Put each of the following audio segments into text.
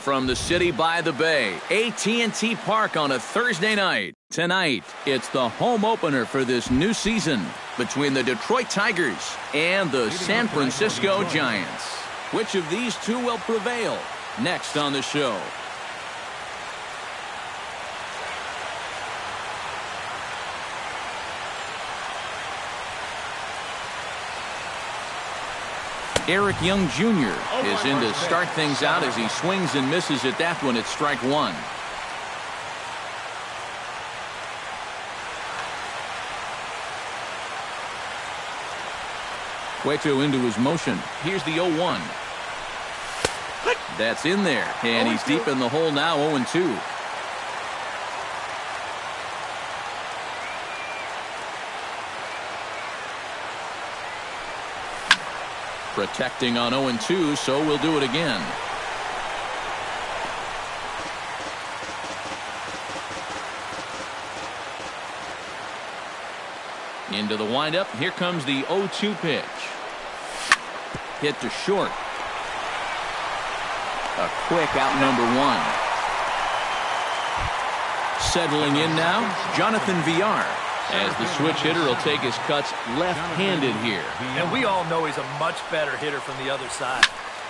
from the city by the bay, AT&T Park on a Thursday night. Tonight, it's the home opener for this new season between the Detroit Tigers and the San Francisco Giants. Which of these two will prevail? Next on the show. Eric Young Jr. is in to start things out as he swings and misses at that one at strike one. Cueto into his motion. Here's the 0-1. That's in there, and he's deep in the hole now, 0-2. Protecting on 0-2, so we'll do it again. Into the windup. Here comes the 0-2 pitch. Hit to short. A quick out, number one. Settling in now, Jonathan Villar, as the switch hitter will take his cuts left-handed here. And we all know he's a much better hitter from the other side.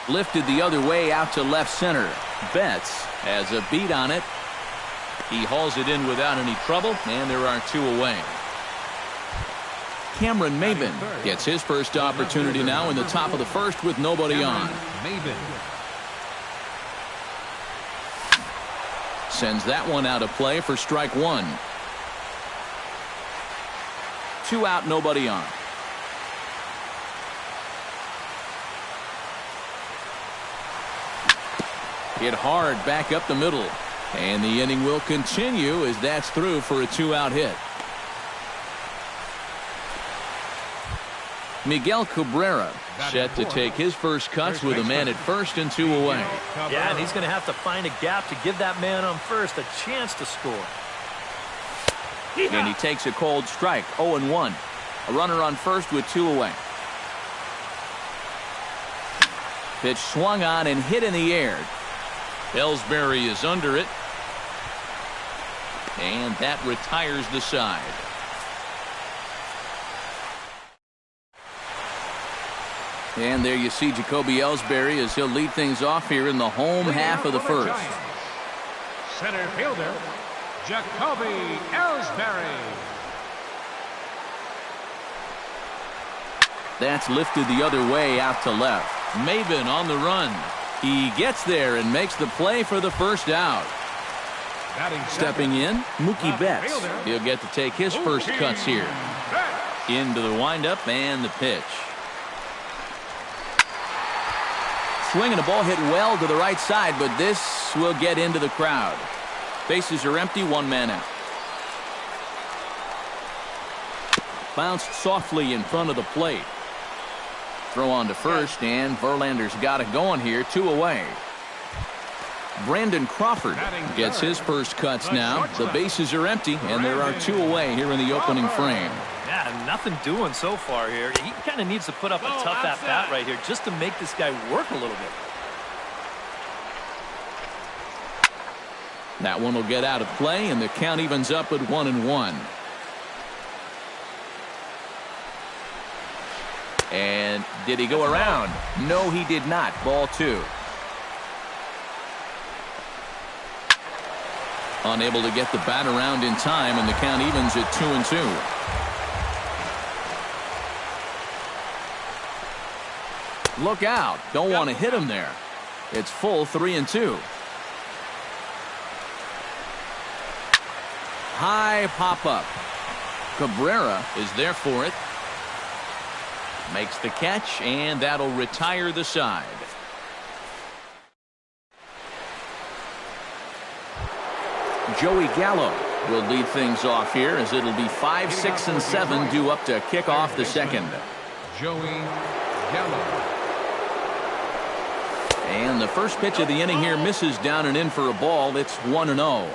Lifted the other way out to left center. Betts has a beat on it. He hauls it in without any trouble, and there are two away. Cameron Maybin gets his first opportunity now in the top of the first with nobody on. Sends that one out of play for strike one. 2 out, nobody on. Hit hard back up the middle. And the inning will continue as that's through for a 2-out hit. Miguel Cabrera set to take his first cuts with a man at first and 2 away. Yeah, and he's going to have to find a gap to give that man on first a chance to score. And he takes a cold strike, 0-1. A runner on first with 2 away. Pitch swung on and hit in the air. Ellsbury is under it. And that retires the side. And there you see Jacoby Ellsbury as he'll lead things off here in the home half of the first. Center fielder, Jacoby Ellsbury. That's lifted the other way out to left. Maybin on the run. He gets there and makes the play for the first out. Stepping in, Mookie Betts. He'll get to take his first cuts here. Into the windup and the pitch. Swinging a ball hit well to the right side, but this will get into the crowd. Bases are empty, 1 man out. Bounced softly in front of the plate. Throw on to first, and Verlander's got it going here, 2 away. Brandon Crawford gets his first cuts now. The bases are empty, and there are 2 away here in the opening frame. Yeah, nothing doing so far here. He kind of needs to put up a tough at-bat right here just to make this guy work a little bit. That one will get out of play, and the count evens up at 1-1. And did he go around? No, he did not. Ball 2. Unable to get the bat around in time, and the count evens at 2-2. Look out. Don't want to hit him there. It's full 3-2. High pop-up. Cabrera is there for it. Makes the catch, and that'll retire the side. Joey Gallo will lead things off here as it'll be 5, 6, and 7 due up to kick off the second. Joey Gallo. And the first pitch of the inning here misses down and in for a ball. It's 1-0.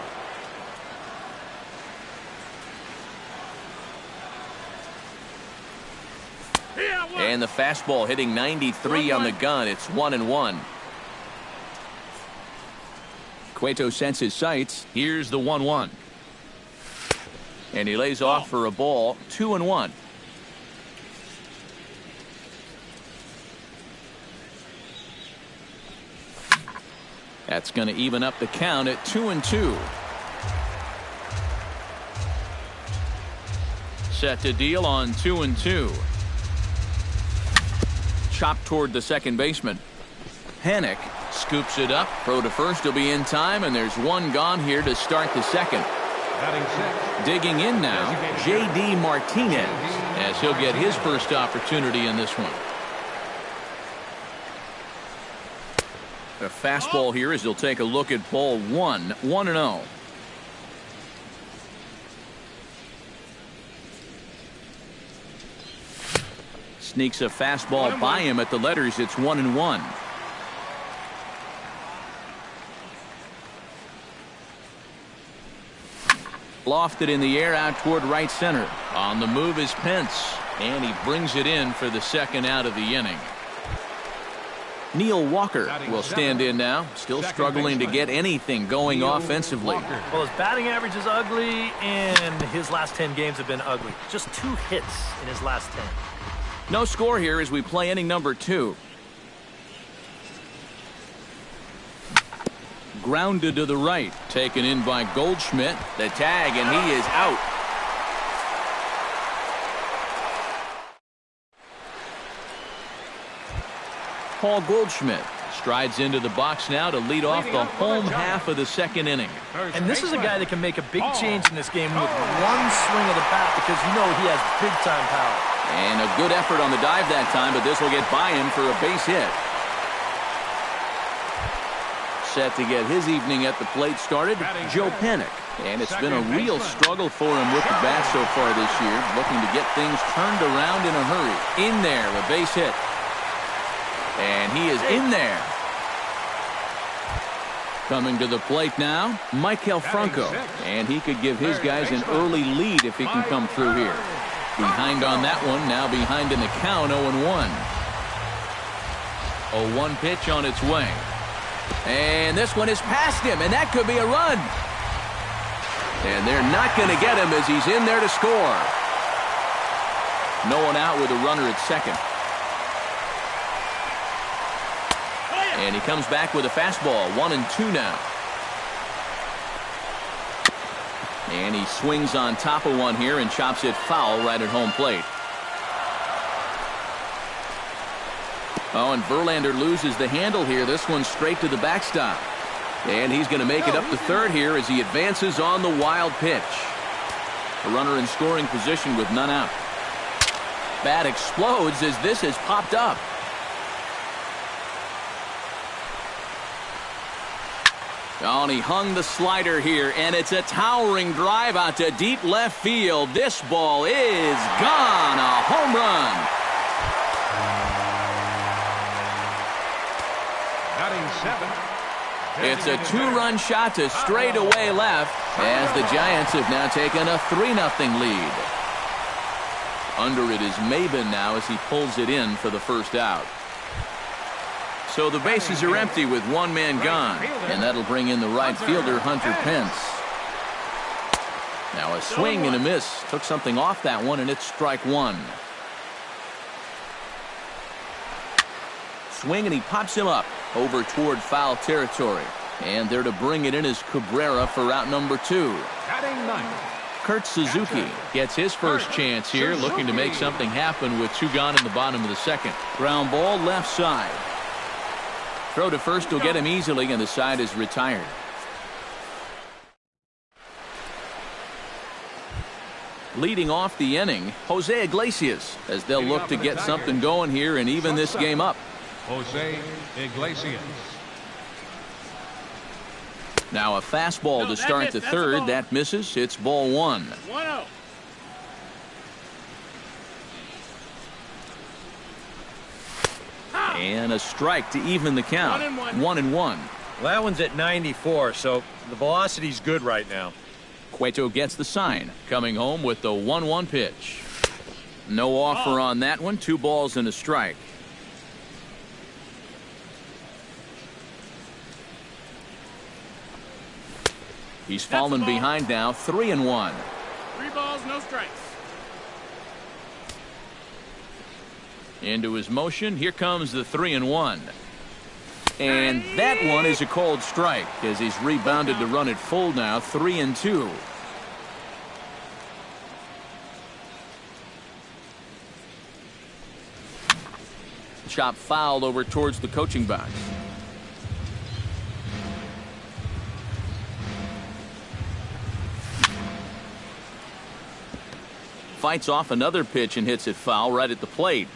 And the fastball hitting 93 on the gun. It's 1-1. Cueto sets his sights. Here's the 1-1. And he lays off for a ball, 2-1. That's going to even up the count at 2-2. Set to deal on 2-2. Chopped toward the second baseman. Hennick scoops it up. Throw to first will be in time, and there's one gone here to start the second. Digging in now, J.D. Martinez, as he'll get his first opportunity in this one. A fastball here as he'll take a look at ball 1, 1-0. Sneaks a fastball by him at the letters. It's 1-1. Lofted in the air out toward right center. On the move is Pence, and he brings it in for the second out of the inning. Neil Walker will stand in now, still struggling to get anything going offensively. Well, his batting average is ugly, and his last 10 games have been ugly. Just 2 hits in his last 10. No score here as we play inning number 2. Grounded to the right, taken in by Goldschmidt. The tag, and he is out. Paul Goldschmidt strides into the box now to lead off the home half of the second inning. And this is a guy that can make a big change in this game with one swing of the bat, because you know he has big-time power. And a good effort on the dive that time, but this will get by him for a base hit. Set to get his evening at the plate started, Joe Pennick. And it's been a real struggle for him with the bat so far this year, looking to get things turned around in a hurry. In there, a base hit. And he is in there. Coming to the plate now, Maikel Franco. And he could give his guys an early lead if he can come through here. Behind on that one, now behind in the count, 0-1. 0-1 pitch on its way. And this one is past him, and that could be a run. And they're not going to get him as he's in there to score. No one out with a runner at second. And he comes back with a fastball, 1-2 now. And he swings on top of one here and chops it foul right at home plate. Oh, and Verlander loses the handle here. This one straight to the backstop. And he's going to make it up to third here as he advances on the wild pitch. A runner in scoring position with none out. Bat explodes as this has popped up. Oh, and he hung the slider here, and it's a towering drive out to deep left field. This ball is gone. A home run. It's a 2-run shot to straightaway left as the Giants have now taken a 3-0 lead. Under it is Maben now as he pulls it in for the first out. So the bases are empty with one man gone, and that'll bring in the right fielder, Hunter Pence. Now a swing and a miss. Took something off that one, and it's strike one. Swing, and he pops him up over toward foul territory. And there to bring it in is Cabrera for out number 2. Kurt Suzuki gets his first chance here, looking to make something happen with 2 gone in the bottom of the second. Ground ball left side. Throw to first will get him easily, and the side is retired. Leading off the inning, Jose Iglesias, as they'll look to get something going here and even this game up. Jose Iglesias. Now a fastball to start the third. That misses. It's ball 1. 1-0. And a strike to even the count. 1-1. Well, that one's at 94, so the velocity's good right now. Cueto gets the sign, coming home with the 1-1 pitch. No offer on that one. 2 balls and a strike. He's fallen behind now, 3-1. 3 balls, no strikes. Into his motion, here comes the 3-1. And that one is a cold strike as he's rebounded to run it full now, 3-2. Chop fouled over towards the coaching box. Fights off another pitch and hits it foul right at the plate.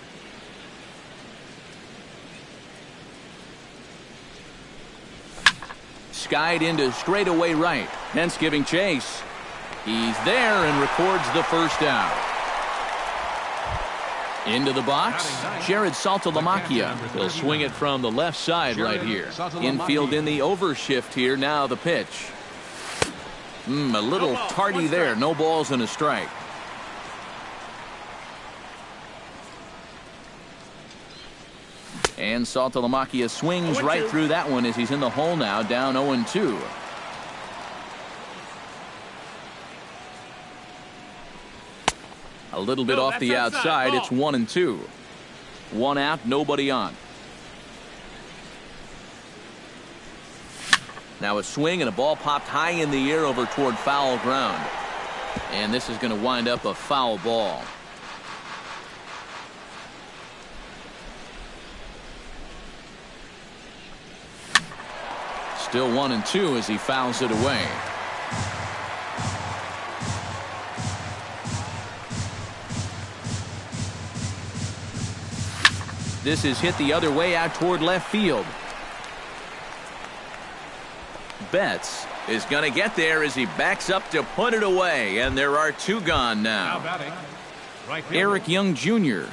Skied into straightaway right, hence giving chase. He's there and records the first out. Into the box, Jared Saltalamacchia. He'll swing it from the left side right here. Infield in the overshift here. Now the pitch. A little tardy there. No balls and a strike. And Saltalamacchia swings right through that one as he's in the hole now, down 0-2. A little bit off the outside. It's 1-2. 1 out, nobody on. Now a swing and a ball popped high in the air over toward foul ground. And this is going to wind up a foul ball. Still 1-2 as he fouls it away. This is hit the other way out toward left field. Betts is going to get there as he backs up to put it away, and there are 2 gone now. Eric Young Jr.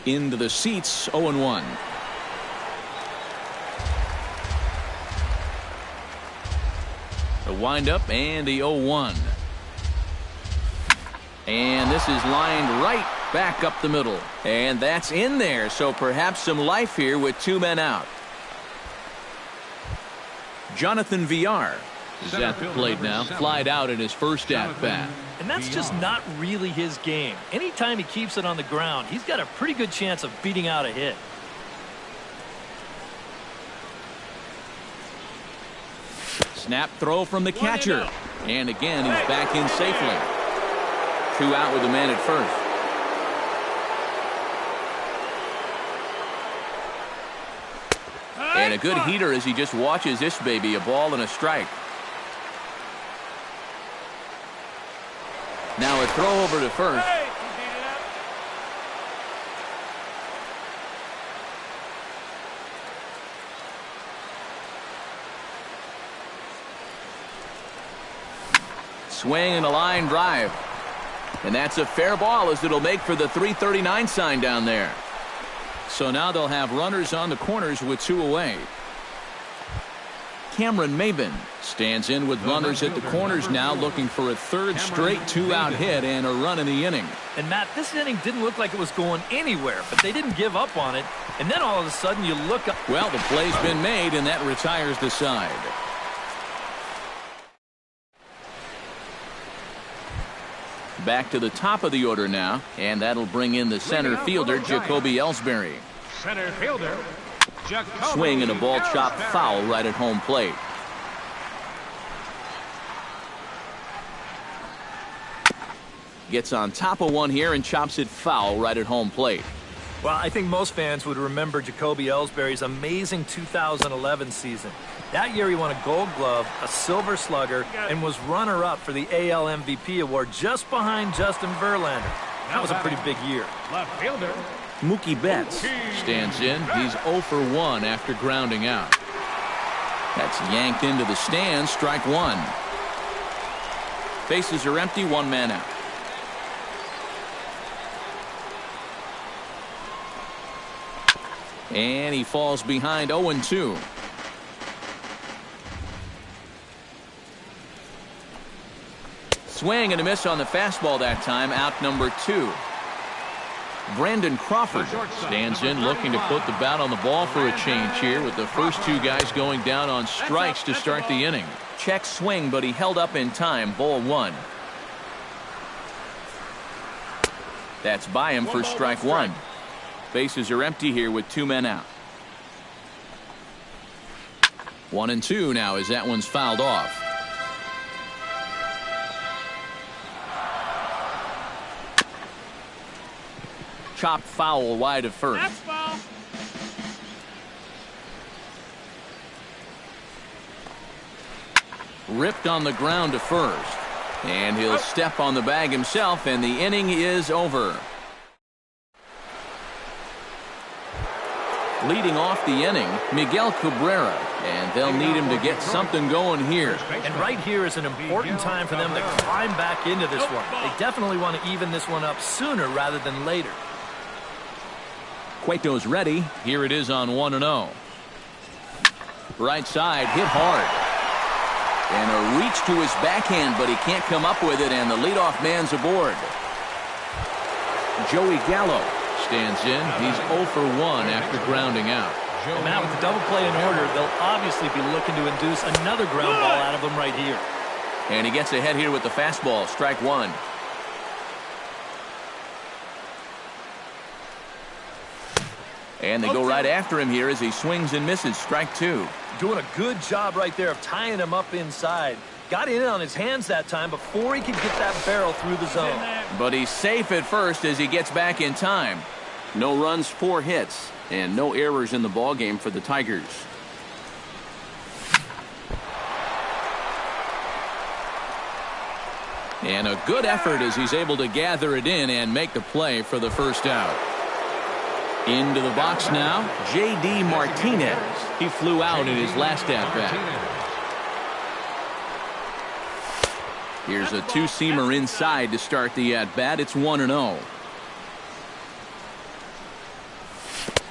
Into the seats, 0-1. The windup and the 0-1. And this is lined right back up the middle. And that's in there, so perhaps some life here with 2 men out. Jonathan Villar is at the plate now, flied out in his first at-bat. And that's just not really his game. Anytime he keeps it on the ground, he's got a pretty good chance of beating out a hit. Snap throw from the catcher. And again, he's back in safely. 2 out with the man at first. And a good heater as he just watches this baby, a ball and a strike. Now a throw over to first. Swing and a line drive. And that's a fair ball as it'll make for the 339 sign down there. So now they'll have runners on the corners with 2 away. Cameron Maben stands in with runners at the corners now, looking for a 3rd straight 2-out hit and a run in the inning. And Matt, this inning didn't look like it was going anywhere, but they didn't give up on it. And then all of a sudden you look up. Well, the play's been made, and that retires the side. Back to the top of the order now, and that'll bring in the center fielder, Jacoby Ellsbury. Center fielder, Jacoby. Swing and a ball chopped foul right at home plate. Gets on top of one here and chops it foul right at home plate. Well, I think most fans would remember Jacoby Ellsbury's amazing 2011 season. That year he won a Gold Glove, a Silver Slugger, and was runner-up for the AL MVP award just behind Justin Verlander. That was a pretty big year. Left fielder, Mookie Betts stands in. He's 0 for 1 after grounding out. That's yanked into the stands, strike 1. Bases are empty, 1 man out. And he falls behind 0-2. Swing and a miss on the fastball that time, out number 2. Brandon Crawford stands in looking to put the bat on the ball for a change here with the first 2 guys going down on strikes to start the inning. Check swing, but he held up in time. Ball 1. That's by him for strike 1. Bases are empty here with 2 men out. 1-2 now as that one's fouled off. Chopped foul wide of first. That's ball. Ripped on the ground to first. And he'll step on the bag himself, and the inning is over. Leading off the inning, Miguel Cabrera, and they'll need him to get something going here. And right here is an important time for them to climb back into this one. They definitely want to even this one up sooner rather than later. Cueto's ready. Here it is on 1-0. Right side, hit hard. And a reach to his backhand, but he can't come up with it, and the leadoff man's aboard. Joey Gallo stands in. He's 0 for 1 after grounding out. And now with the double play in order, they'll obviously be looking to induce another ground ball out of him right here. And he gets ahead here with the fastball. Strike 1. And they go right after him here as he swings and misses. Strike 2. Doing a good job right there of tying him up inside. Got in on his hands that time before he could get that barrel through the zone. But he's safe at first as he gets back in time. No runs, 4 hits, and no errors in the ballgame for the Tigers. And a good effort as he's able to gather it in and make the play for the first out. Into the box now, J.D. Martinez. He flew out in his last at-bat. Here's a 2-seamer inside to start the at-bat. It's 1-0.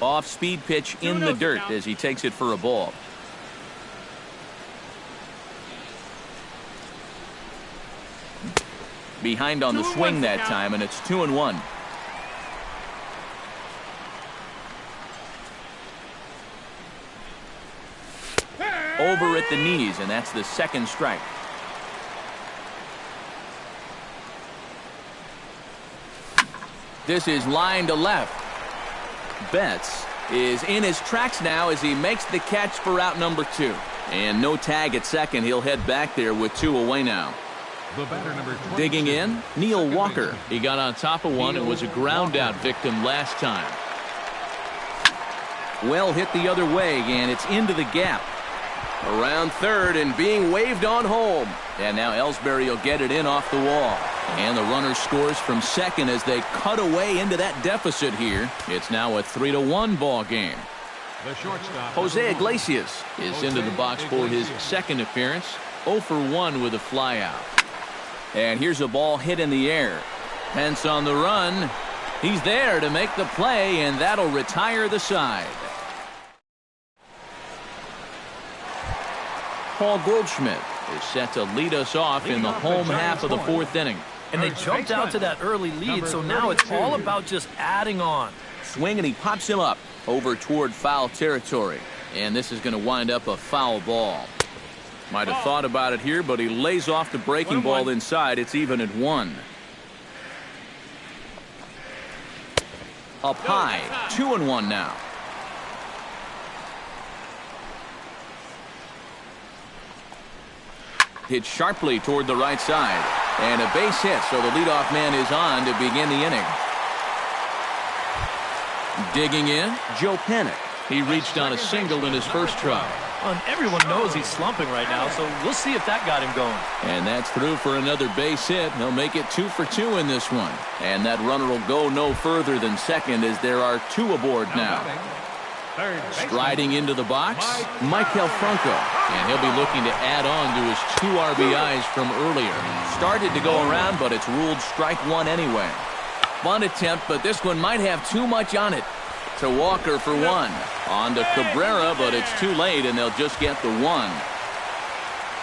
Off-speed pitch in the dirt as he takes it for a ball. Behind on the swing that time, and it's 2-1. Over at the knees, and that's the second strike. This is line to left. Betts is in his tracks now as he makes the catch for out number 2. And no tag at second. He'll head back there with 2 away now. Digging in, Neil Walker. He got on top of one and was a ground out victim last time. Well hit the other way, and it's into the gap. Around third and being waved on home. And now Ellsbury will get it in off the wall. And the runner scores from second as they cut away into that deficit here. It's now a 3-1 ball game. Jose Iglesias is into the box for his second appearance. 0 for 1 with a flyout. And here's a ball hit in the air. Pence on the run. He's there to make the play, and that'll retire the side. Paul Goldschmidt is set to lead us off in the home half of the 4th inning. And they jumped out to that early lead, so now it's all about just adding on. Swing, and he pops him up over toward foul territory. And this is going to wind up a foul ball. Might have thought about it here, but he lays off the breaking ball inside. It's even at 1. Up high, 2-1 now. Hit sharply toward the right side. And a base hit, so the leadoff man is on to begin the inning. Digging in, Joe Panik. He reached on a single in his first try. And everyone knows he's slumping right now, so we'll see if that got him going. And that's through for another base hit. He'll make it 2 for 2 in this one. And that runner will go no further than second as there are 2 aboard now. Striding into the box, Maikel Franco. And he'll be looking to add on to his 2 RBIs from earlier. Started to go around, but it's ruled strike 1 anyway. Bunt attempt, but this one might have too much on it. To Walker for 1. On to Cabrera, but it's too late, and they'll just get the 1.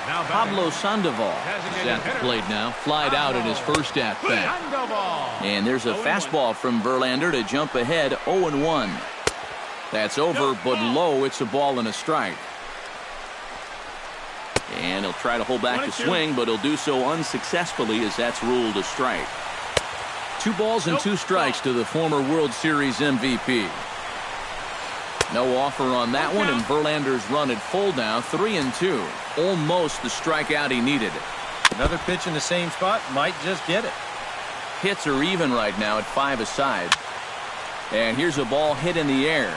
Pablo Sandoval is at the plate now. Flied out in his first at-bat. And there's a fastball from Verlander to jump ahead 0-1. That's over, but low. It's a ball and a strike. And he'll try to hold back the swing, but he'll do so unsuccessfully as that's ruled a strike. 2 balls and 2 strikes to the former World Series MVP. No offer on that one, and Verlander's run at full now, 3-2. Almost the strikeout he needed. Another pitch in the same spot might just get it. Hits are even right now at 5 aside. And here's a ball hit in the air.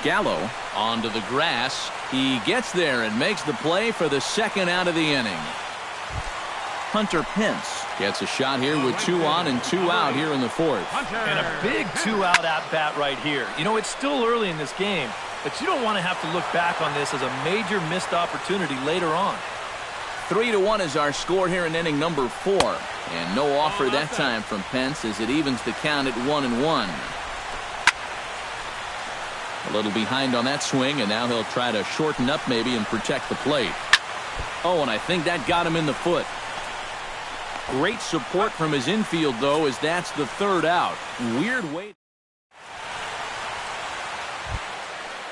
Gallo onto the grass. He gets there and makes the play for the second out of the inning. Hunter Pence gets a shot here with 2 on and 2 out here in the 4th. And a big 2-out at-bat right here. You know, it's still early in this game, but you don't want to have to look back on this as a major missed opportunity later on. 3-1 is our score here in inning number 4. And no offer that time from Pence as it evens the count at 1-1. A little behind on that swing, and now he'll try to shorten up maybe and protect the plate. Oh, and I think that got him in the foot. Great support from his infield, though, as that's the 3rd out. Weird way.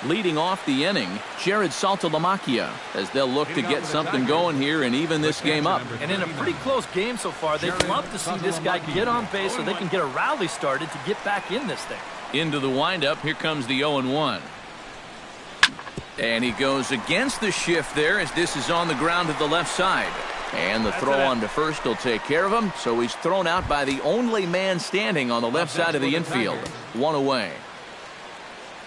Leading off the inning, Jared Saltalamacchia, as they'll look to get something going here and even this game up. And in a pretty close game so far, they'd love to see this guy get on base so they can get a rally started to get back in this thing. Into the windup, here comes the 0-1. And he goes against the shift there as this is on the ground to the left side. And the throw on to first will take care of him, so he's thrown out by the only man standing on the left side of the infield. 1 away.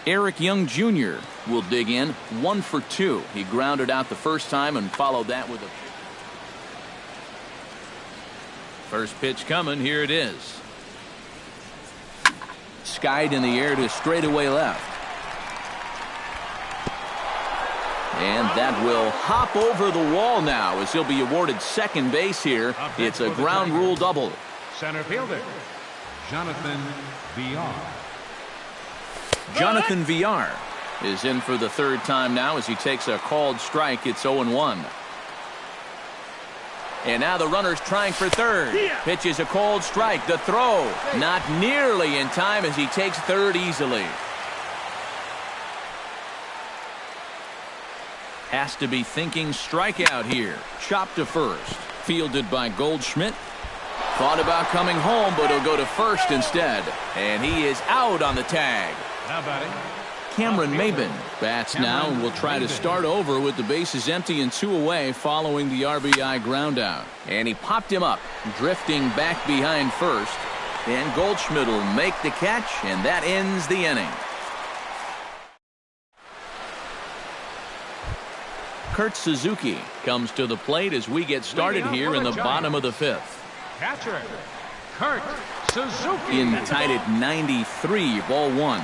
Eric Young Jr. will dig in, 1 for 2. He grounded out the first time and followed that with a first pitch coming. Here it is. Skied in the air to straightaway left. And that will hop over the wall now as he'll be awarded second base here. It's a ground rule double. Center fielder, Jonathan Villar. Jonathan Villar is in for the 3rd time now as he takes a called strike. It's 0-1. And now the runner's trying for 3rd. Pitches a cold strike. The throw not nearly in time as he takes 3rd easily. Has to be thinking strikeout here. Chopped to first. Fielded by Goldschmidt. Thought about coming home, but he'll go to first instead. And he is out on the tag. How about it? Cameron Maben bats now and will try to start over with the bases empty and 2 away following the RBI groundout. And he popped him up, drifting back behind first. And Goldschmidt will make the catch, and that ends the inning. Kurt Suzuki comes to the plate as we get started here in the bottom of the 5th. Catcher, Kurt Suzuki. In tied at 93, ball 1.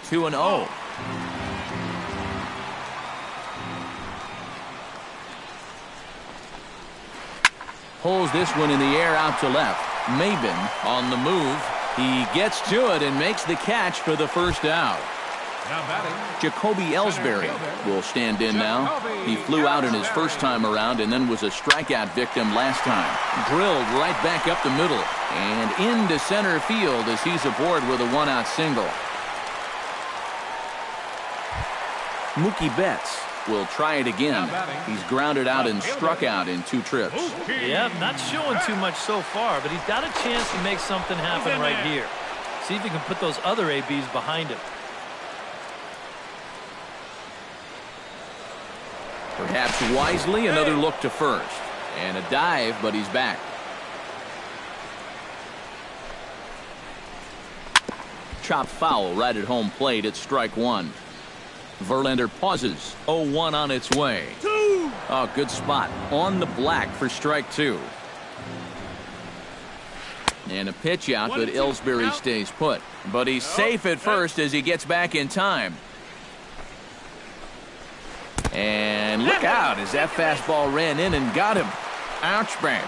Two and 0. Pulls this one in the air out to left. Maben on the move. He gets to it and makes the catch for the first out. Jacoby Ellsbury will stand in now. He flew out in his first time around and then was a strikeout victim last time. Drilled right back up the middle and into center field as he's aboard with a 1-out single. Mookie Betts will try it again. He's grounded out and struck out in 2 trips. Yeah, not showing too much so far, but he's got a chance to make something happen right here. See if he can put those other ABs behind him. Perhaps wisely, another look to first. And a dive, but he's back. Chopped foul right at home plate. It's strike 1. Verlander pauses. 0-1 on its way. Oh, good spot. On the black for strike 2. And a pitch out, but Ellsbury stays put. But he's safe at first as he gets back in time. And look out as that fastball ran in and got him. Ouch, bang.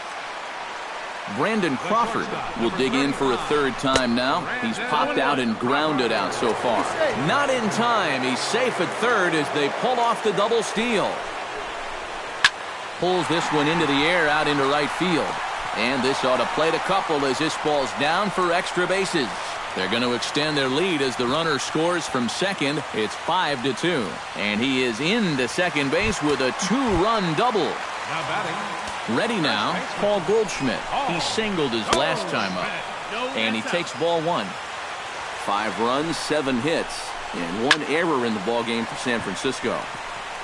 Brandon Crawford will dig in for a third time now. He's popped out and grounded out so far. Not in time. He's safe at third as they pull off the double steal. Pulls this one into the air out into right field. And this ought to plate a couple as this ball's down for extra bases. They're going to extend their lead as the runner scores from second. It's 5-2. And he is into second base with a two-run double. Now batting. Ready now, Paul Goldschmidt. He singled his last time up. And he takes ball one. 5 runs, 7 hits, and 1 error in the ballgame for San Francisco.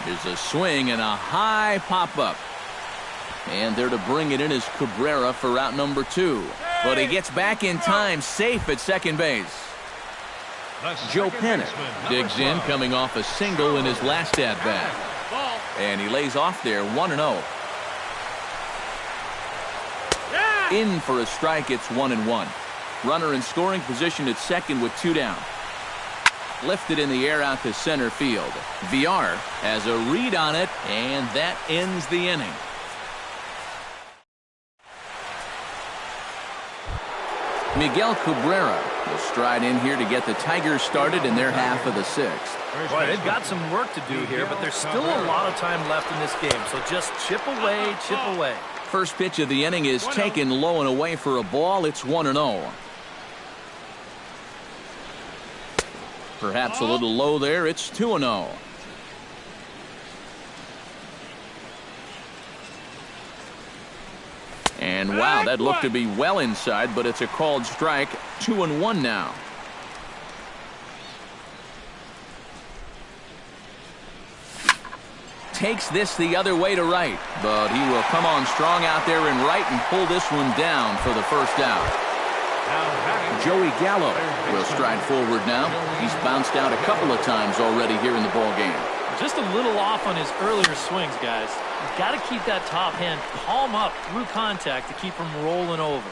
There's a swing and a high pop-up. And they're to bring it in as Cabrera for out number 2. But he gets back in time, safe at second base. Joe Pennant digs in, coming off a single in his last at-bat. And he lays off there, 1-0. In for a strike, it's 1-1. Runner in scoring position at second with 2 down. Lifted in the air out to center field. Villar has a read on it, and that ends the inning. Miguel Cabrera will stride in here to get the Tigers started in their half of the 6th. Boy, they've got some work to do here, but there's still a lot of time left in this game, so just chip away, chip away. First pitch of the inning is taken low and away for a ball. It's 1-0. Perhaps a little low there. It's 2-0. And wow, that looked to be well inside, but it's a called strike. 2-1 now. Takes this the other way to right, but he will come on strong out there in right and pull this one down for the first out. Joey Gallo will stride forward now. He's bounced out a couple of times already here in the ball game. Just a little off on his earlier swings, guys. You've got to keep that top hand palm up through contact to keep him rolling over.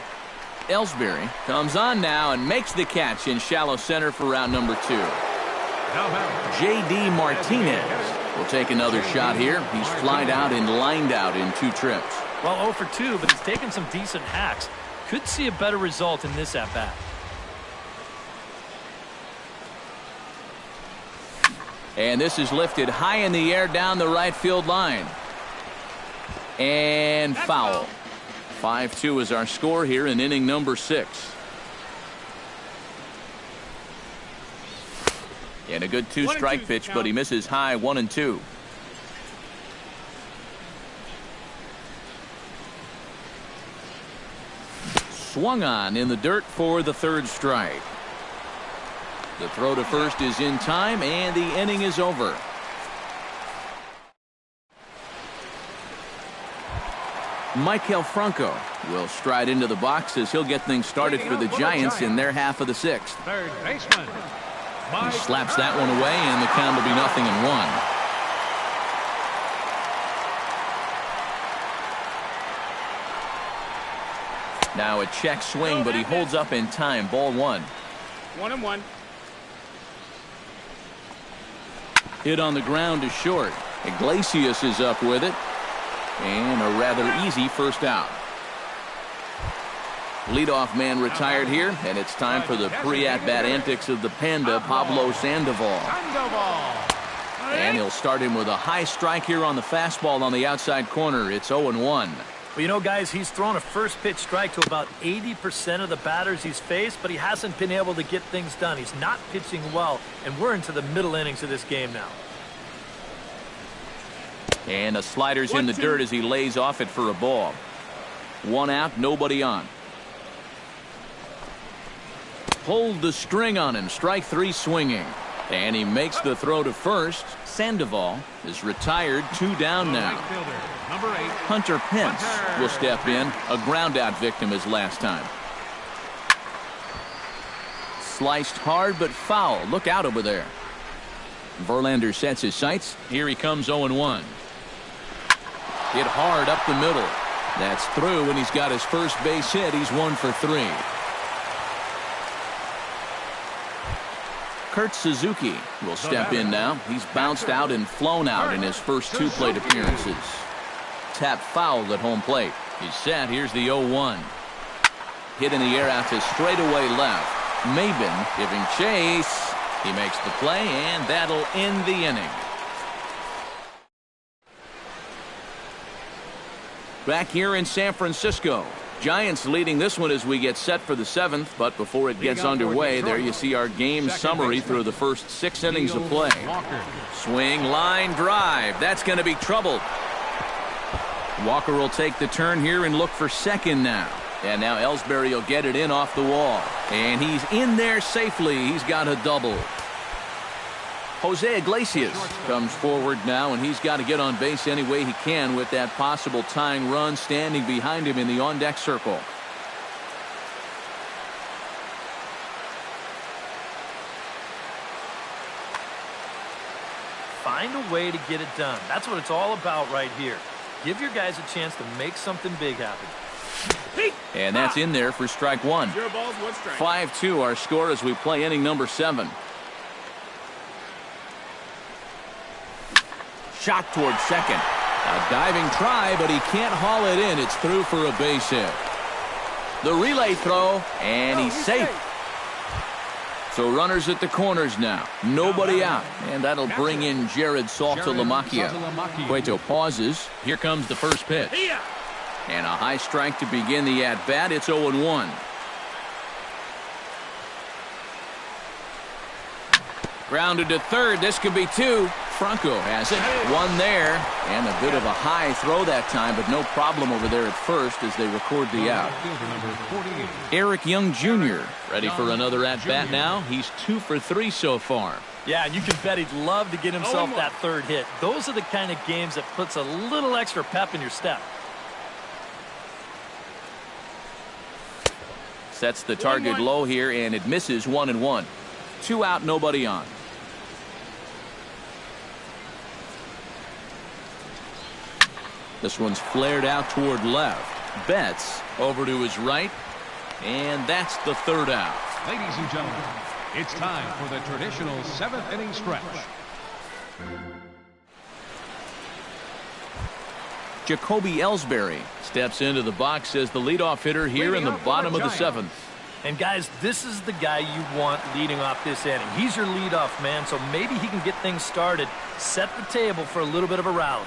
Ellsbury comes on now and makes the catch in shallow center for round number 2. J.D. Martinez will take another shot here. He's flied out and lined out in 2 trips. Well, 0 for 2, but he's taken some decent hacks. Could see a better result in this at-bat. And this is lifted high in the air down the right field line. And foul. 5-2 is our score here in inning number 6. And a good 2-strike pitch, but he misses high, 1-2. Swung on in the dirt for the 3rd strike. The throw to first is in time, and the inning is over. Maikel Franco will stride into the box as he'll get things started for the Giants in their half of the 6th. Third baseman. He slaps that one away, and the count will be 0-1. Now a check swing, but he holds up in time. Ball 1. 1-1. Hit on the ground is short. Iglesias is up with it. And a rather easy first out. Leadoff man retired here, and it's time for the pre-at-bat antics of the Panda, Pablo Sandoval. And he'll start him with a high strike here on the fastball on the outside corner. It's 0-1. Well, you know, guys, he's thrown a first pitch strike to about 80% of the batters he's faced, but he hasn't been able to get things done. He's not pitching well, and we're into the middle innings of this game now. And the slider's in the dirt as he lays off it for a ball. 1 out, nobody on. Pulled the string on him. Strike 3 swinging. And he makes the throw to first. Sandoval is retired. 2 down now. Number 8. Hunter Pence will step in. A ground out victim as last time. Sliced hard but foul. Look out over there. Verlander sets his sights. Here he comes 0-1. Hit hard up the middle. That's through, and he's got his first base hit. He's 1 for 3. Kurt Suzuki will step in now. He's bounced out and flown out in his first 2 plate appearances. Tap fouled at home plate. He's set. Here's the 0-1. Hit in the air out to straightaway left. Maben giving chase. He makes the play, and that'll end the inning. Back here in San Francisco, Giants leading this one as we get set for the 7th, but before it gets underway, there you see our game summary through the first 6 innings of play. Swing, line, drive. That's going to be trouble. Walker will take the turn here and look for second now. And now Ellsbury will get it in off the wall. And he's in there safely. He's got a double. Jose Iglesias comes forward now, and he's got to get on base any way he can with that possible tying run standing behind him in the on-deck circle. Find a way to get it done. That's what it's all about right here. Give your guys a chance to make something big happen. And that's in there for strike one. 5-2 our score as we play inning number 7. Shot towards second. A diving try, but he can't haul it in. It's through for a base hit. The relay throw, and he's safe. So runners at the corners now. Nobody out. And that'll bring in Jared Saltalamacchia. Cueto pauses. Here comes the first pitch. And a high strike to begin the at-bat. It's 0-1. Grounded to third. This could be 2. Franco has it. 1 there. And a bit of a high throw that time, but no problem over there at first as they record the out. Eric Young Jr. ready for another at-bat now. He's 2 for 3 so far. Yeah, and you can bet he'd love to get himself that third hit. Those are the kind of games that puts a little extra pep in your step. Sets the target low here, and it misses 1-1. 2 out, nobody on. This one's flared out toward left. Betts over to his right, and that's the 3rd out. Ladies and gentlemen, it's time for the traditional 7th inning stretch. Jacoby Ellsbury steps into the box as the leadoff hitter here in the bottom of the 7th. And guys, this is the guy you want leading off this inning. He's your leadoff man, so maybe he can get things started, set the table for a little bit of a rally.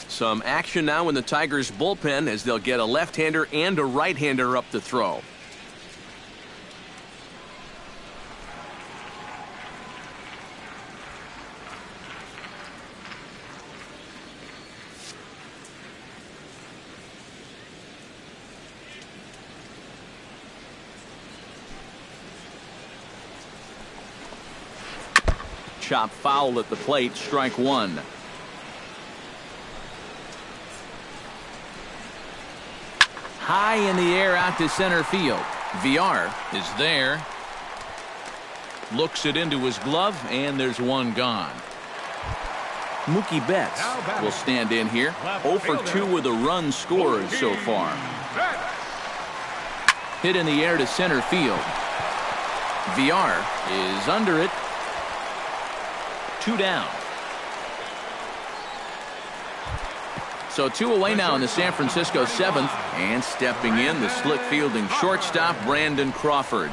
Some action now in the Tigers bullpen as they'll get a left-hander and a right-hander up to throw. Chop foul at the plate, strike 1. High in the air out to center field. VR is there. Looks it into his glove, and there's one gone. Mookie Betts will stand in here. 0 for 2 with a run scored so far. Hit in the air to center field. VR is under it. 2 down. So 2 away now in the San Francisco 7th. And stepping in, the slick-fielding shortstop, Brandon Crawford.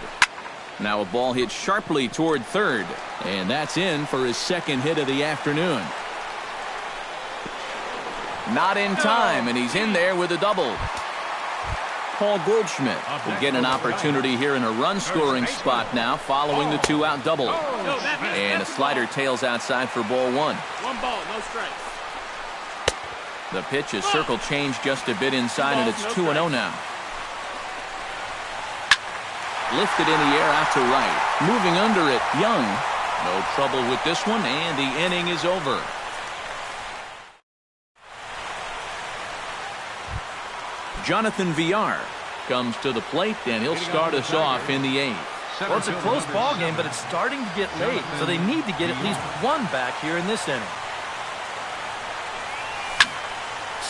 Now a ball hit sharply toward third. And that's in for his second hit of the afternoon. Not in time, and he's in there with a double. Paul Goldschmidt will get an opportunity here in a run-scoring spot now following the 2-out double. And a slider tails outside for ball 1. 1 ball, no strikes. The pitch is circle changed just a bit inside, and it's 2-0 now. Lifted in the air out to right. Moving under it, Young. No trouble with this one, and the inning is over. Jonathan Villar comes to the plate, and he'll start us off in the 8th. Well, it's a close ball game, but it's starting to get late, so they need to get at least 1 back here in this inning.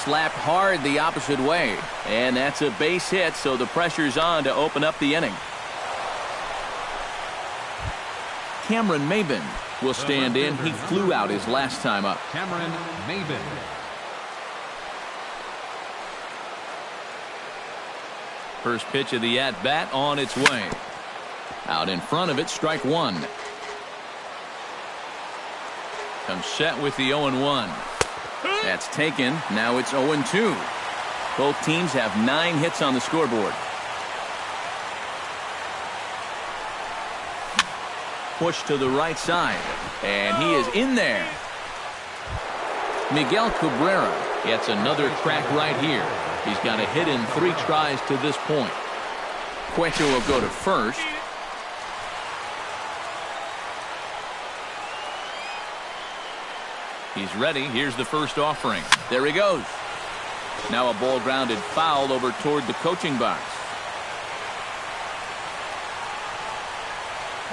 Slapped hard the opposite way, and that's a base hit, so the pressure's on to open up the inning. Cameron Maybin will stand in. He flew out his last time up. Cameron Maybin. First pitch of the at-bat on its way. Out in front of it, strike 1. Comes set with the 0-1. That's taken. Now it's 0-2. Both teams have 9 hits on the scoreboard. Push to the right side, and he is in there. Miguel Cabrera gets another crack right here. He's got a hit in 3 tries to this point. Cueto will go to first. He's ready. Here's the first offering. There he goes. Now a ball grounded foul over toward the coaching box.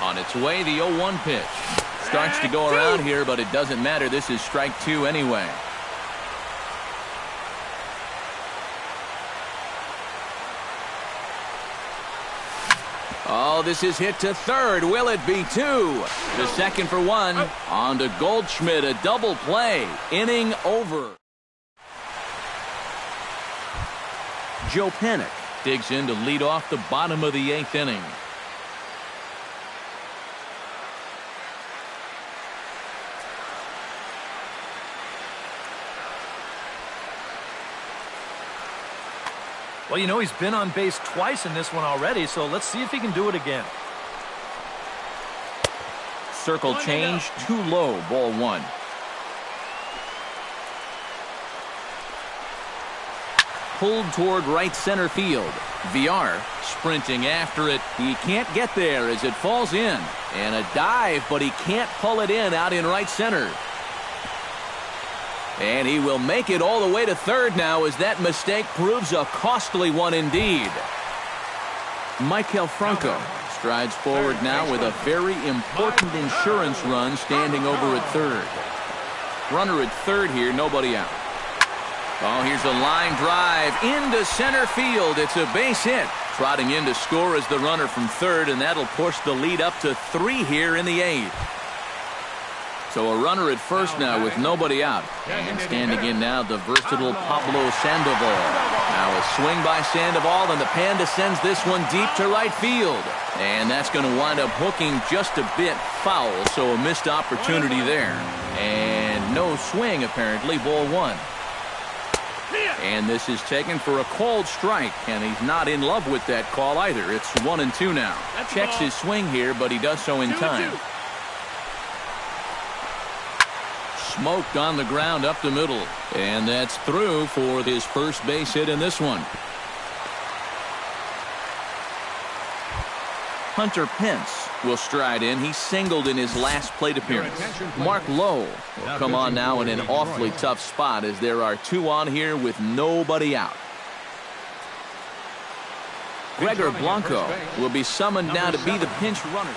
On its way, the 0-1 pitch. Starts to go around here, but it doesn't matter. This is strike 2 anyway. Oh, this is hit to third. Will it be 2? The second for 1. On to Goldschmidt, a double play. Inning over. Joe Panik digs in to lead off the bottom of the 8th inning. Well, you know, he's been on base twice in this one already, so let's see if he can do it again. Circle change, too low, ball 1. Pulled toward right center field. Villar sprinting after it. He can't get there as it falls in. And a dive, but he can't pull it in out in right center. And he will make it all the way to third now as that mistake proves a costly one indeed. Michael Franco strides forward now with a very important insurance run standing over at third. Runner at third here, nobody out. Oh, here's a line drive into center field. It's a base hit. Trotting in to score is the runner from third, and that'll push the lead up to 3 here in the 8th. So a runner at first now with nobody out. And standing in now, the versatile Pablo Sandoval. Now a swing by Sandoval, and the Panda sends this one deep to right field. And that's going to wind up hooking just a bit foul, so a missed opportunity there. And no swing, apparently, ball 1. And this is taken for a called strike, and he's not in love with that call either. It's 1-2 now. Checks his swing here, but he does so in time. Smoked on the ground up the middle. And that's through for his first base hit in this one. Hunter Pence will stride in. He singled in his last plate appearance. Mark Lowe will come on now in an awfully tough spot as there are 2 on here with nobody out. Gregor Blanco will be summoned now to be the pinch runner.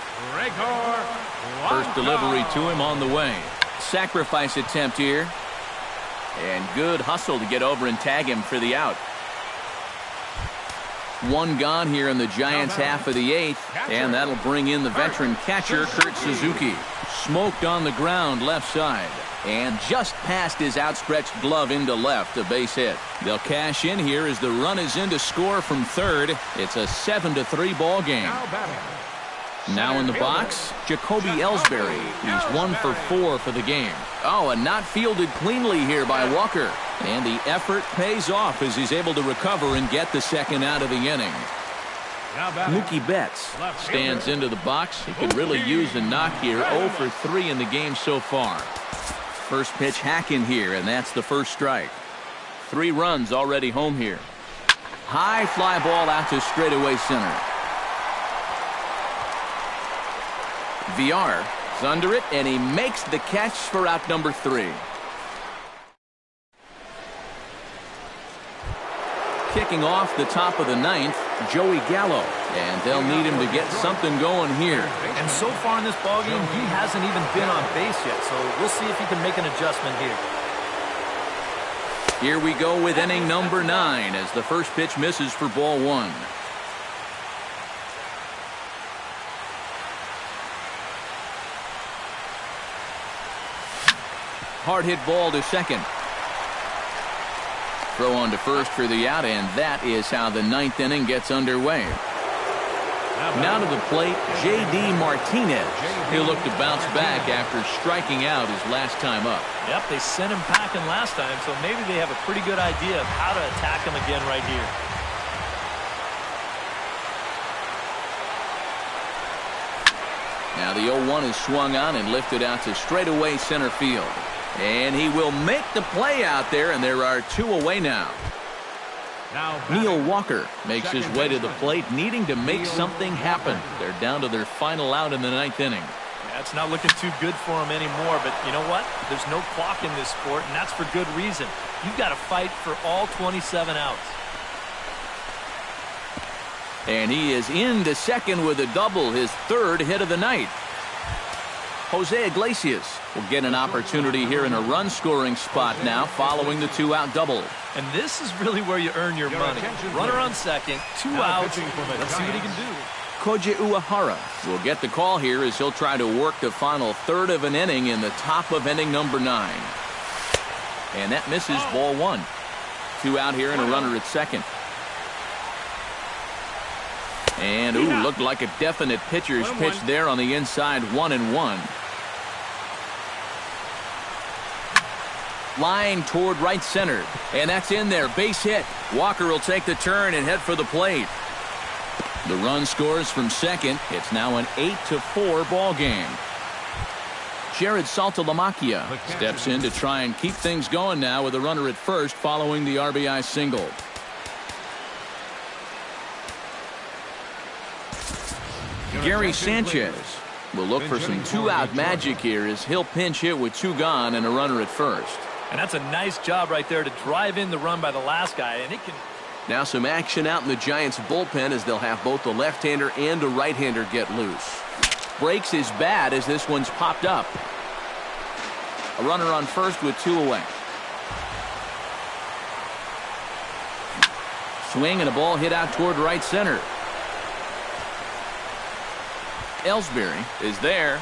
First delivery to him on the way. Sacrifice attempt here. And good hustle to get over and tag him for the out. One gone here in the Giants' half of the 8th, and that'll bring in the veteran catcher, Kurt Suzuki. Smoked on the ground left side, and just past his outstretched glove into left, a base hit. They'll cash in here as the run is in to score from third. It's a 7-3 ball game. Now in the box, Jacoby Ellsbury. He's 1 for 4 for the game. Oh, and not fielded cleanly here by Walker. And the effort pays off as he's able to recover and get the second out of the inning. Mookie Betts stands into the box. He could really use a knock here. 0 for 3 in the game so far. First pitch hacking here, and that's the first strike. 3 runs already home here. High fly ball out to straightaway center. VR is under it, and he makes the catch for out number 3. Kicking off the top of the 9th, Joey Gallo, and they'll need him to get something going here. And so far in this ballgame, he hasn't even been on base yet, so we'll see if he can make an adjustment here. Here we go with inning number 9 as the first pitch misses for ball 1. Hard hit ball to second. Throw on to first for the out, and that is how the 9th inning gets underway. Now to the plate, J.D. Martinez. He'll look to bounce back after striking out his last time up. Yep, they sent him packing last time, so maybe they have a pretty good idea of how to attack him again right here. Now the 0-1 is swung on and lifted out to straightaway center field. And he will make the play out there, and there are 2 away now. Neil Walker makes his way to the plate, needing to make something happen. They're down to their final out in the 9th inning. Yeah, it's not looking too good for him anymore, but you know what? There's no clock in this sport, and that's for good reason. You've got to fight for all 27 outs. And he is into second with a double, his 3rd hit of the night. Jose Iglesias will get an opportunity here in a run-scoring spot now following the 2-out double. And this is really where you earn your money. Runner on second, 2 outs. Let's see what he can do. Koji Uehara will get the call here as he'll try to work the final 3rd of an inning in the top of inning number 9. And that misses ball 1. 2 out here and a runner at second. And, looked like a definite pitcher's pitch there on the inside, 1-1. Line toward right center, and that's in there, base hit. Walker will take the turn and head for the plate. The run scores from second. It's now an 8-4 ball game. Jared Saltalamacchia steps in to try and keep things going now with a runner at first following the RBI single. Gary Sanchez will look for some 2-out magic here as he'll pinch hit with 2 gone and a runner at first. And that's a nice job right there to drive in the run by the last guy, and it can... Now some action out in the Giants bullpen as they'll have both the left-hander and a right-hander get loose. Breaks his bat as this one's popped up. A runner on first with 2 away. Swing and a ball hit out toward right center. Ellsbury is there,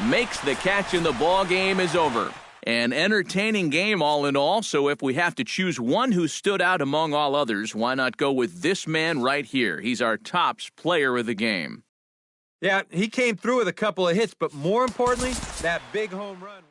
makes the catch, and the ball game is over. An entertaining game all in all, so if we have to choose one who stood out among all others, why not go with this man right here? He's our tops player of the game. Yeah, he came through with a couple of hits, but more importantly, that big home run.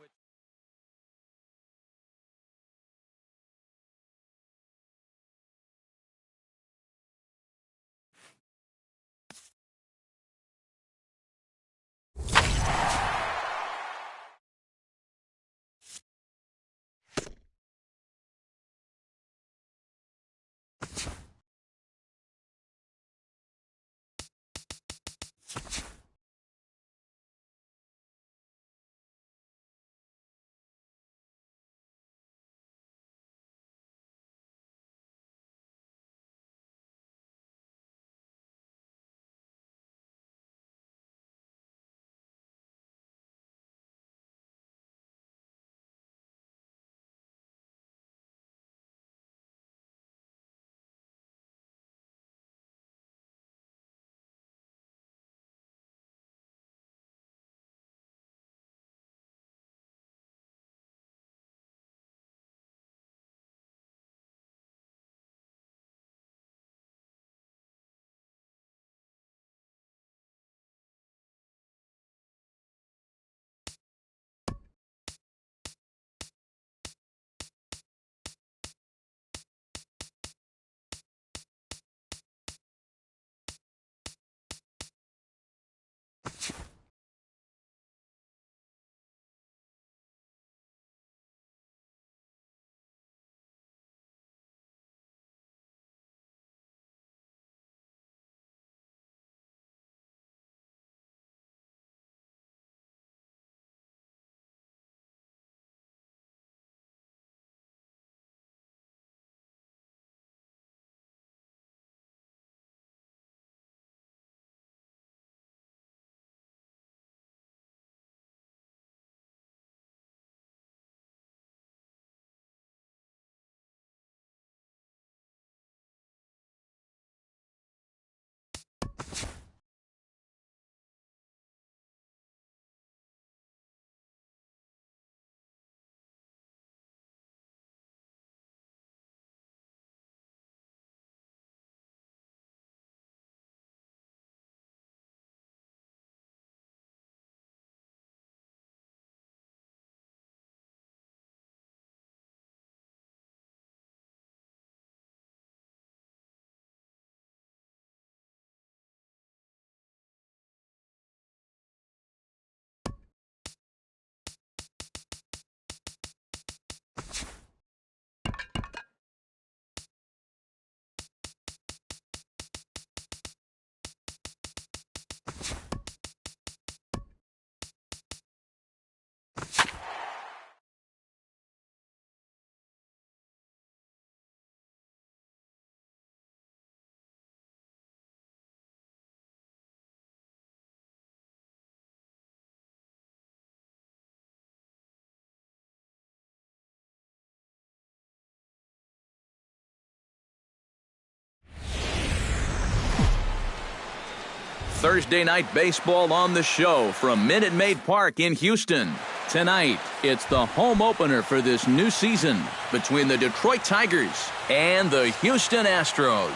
Thursday night baseball on the show from Minute Maid Park in Houston. Tonight, it's the home opener for this new season between the Detroit Tigers and the Houston Astros.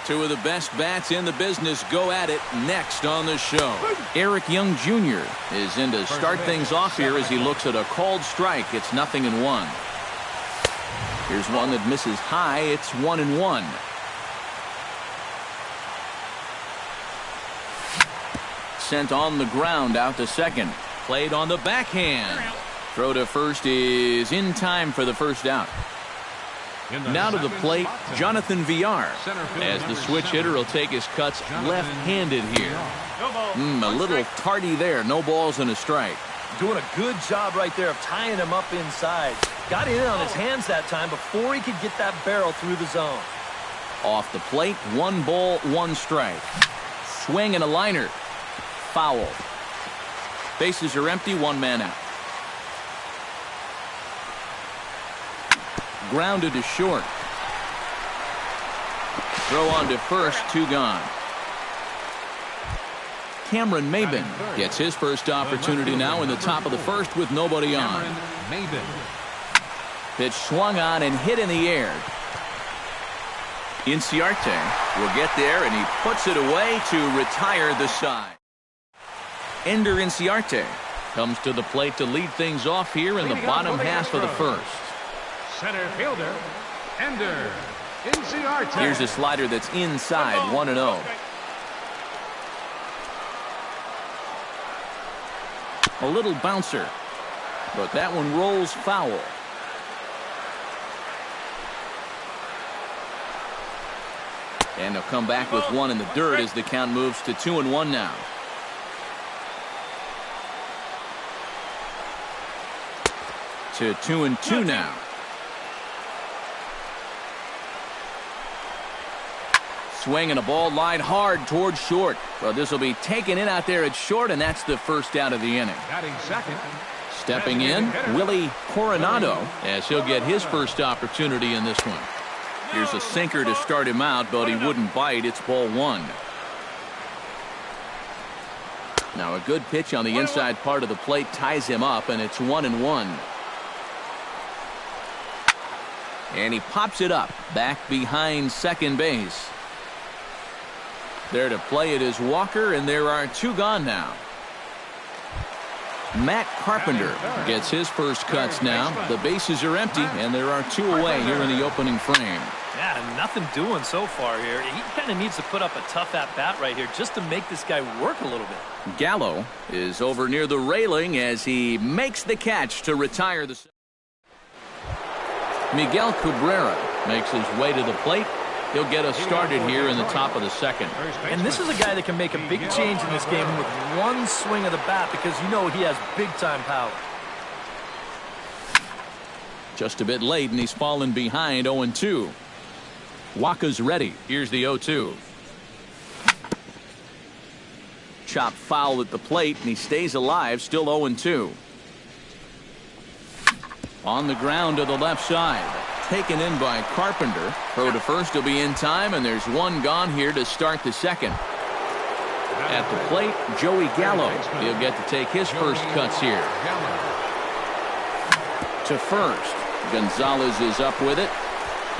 Two of the best bats in the business go at it next on the show. Eric Young Jr. is in to start things off here as he looks at a called strike. It's 0-1. Here's one that misses high. It's 1-1. Sent on the ground out to second. Played on the backhand. Throw to first is in time for the first out. Now to the plate, Jonathan Villar, as the switch hitter will take his cuts left-handed here. A little tardy there. No balls and a strike. Doing a good job right there of tying him up inside. Got in on his hands that time before he could get that barrel through the zone. Off the plate, 1 ball, 1 strike. Swing and a liner. Foul. Bases are empty, 1 man out. Grounded to short. Throw on to first, 2 gone. Cameron Maybin gets his first opportunity now in the top of the first with nobody on. Pitch swung on and hit in the air. Inciarte will get there, and he puts it away to retire the side. Ender Inciarte comes to the plate to lead things off here in the bottom half of the first. Center fielder, Ender Inciarte. Here's a slider that's inside, 1-0. A little bouncer, but that one rolls foul. And they'll come back with 1 in the dirt as the count moves to 2-1 now. To 2-2 now. Swing and a ball lined hard towards short. Well, this will be taken in out there at short, and that's the first out of the inning. Batting second. Stepping in, Willie Coronado, as he'll get his first opportunity in this one. Here's a sinker to start him out, but he wouldn't bite. It's ball 1. Now a good pitch on the inside part of the plate ties him up, and it's 1-1. And he pops it up back behind second base. There to play it is Walker, and there are 2 gone now. Matt Carpenter gets his first cuts now. The bases are empty, and there are 2 away here in the opening frame. Yeah, nothing doing so far here. He kind of needs to put up a tough at-bat right here just to make this guy work a little bit. Gallo is over near the railing as he makes the catch to retire the... Miguel Cabrera makes his way to the plate. He'll get us started here in the top of the second. And this is a guy that can make a big change in this game with 1 swing of the bat, because you know he has big-time power. Just a bit late, and he's fallen behind 0-2. Waka's ready. Here's the 0-2. Chop foul at the plate, and he stays alive, still 0-2. On the ground to the left side. Taken in by Carpenter. Throw to first will be in time, and there's 1 gone here to start the second. At the plate, Joey Gallo. He'll get to take his first cuts here. To first. Gonzalez is up with it.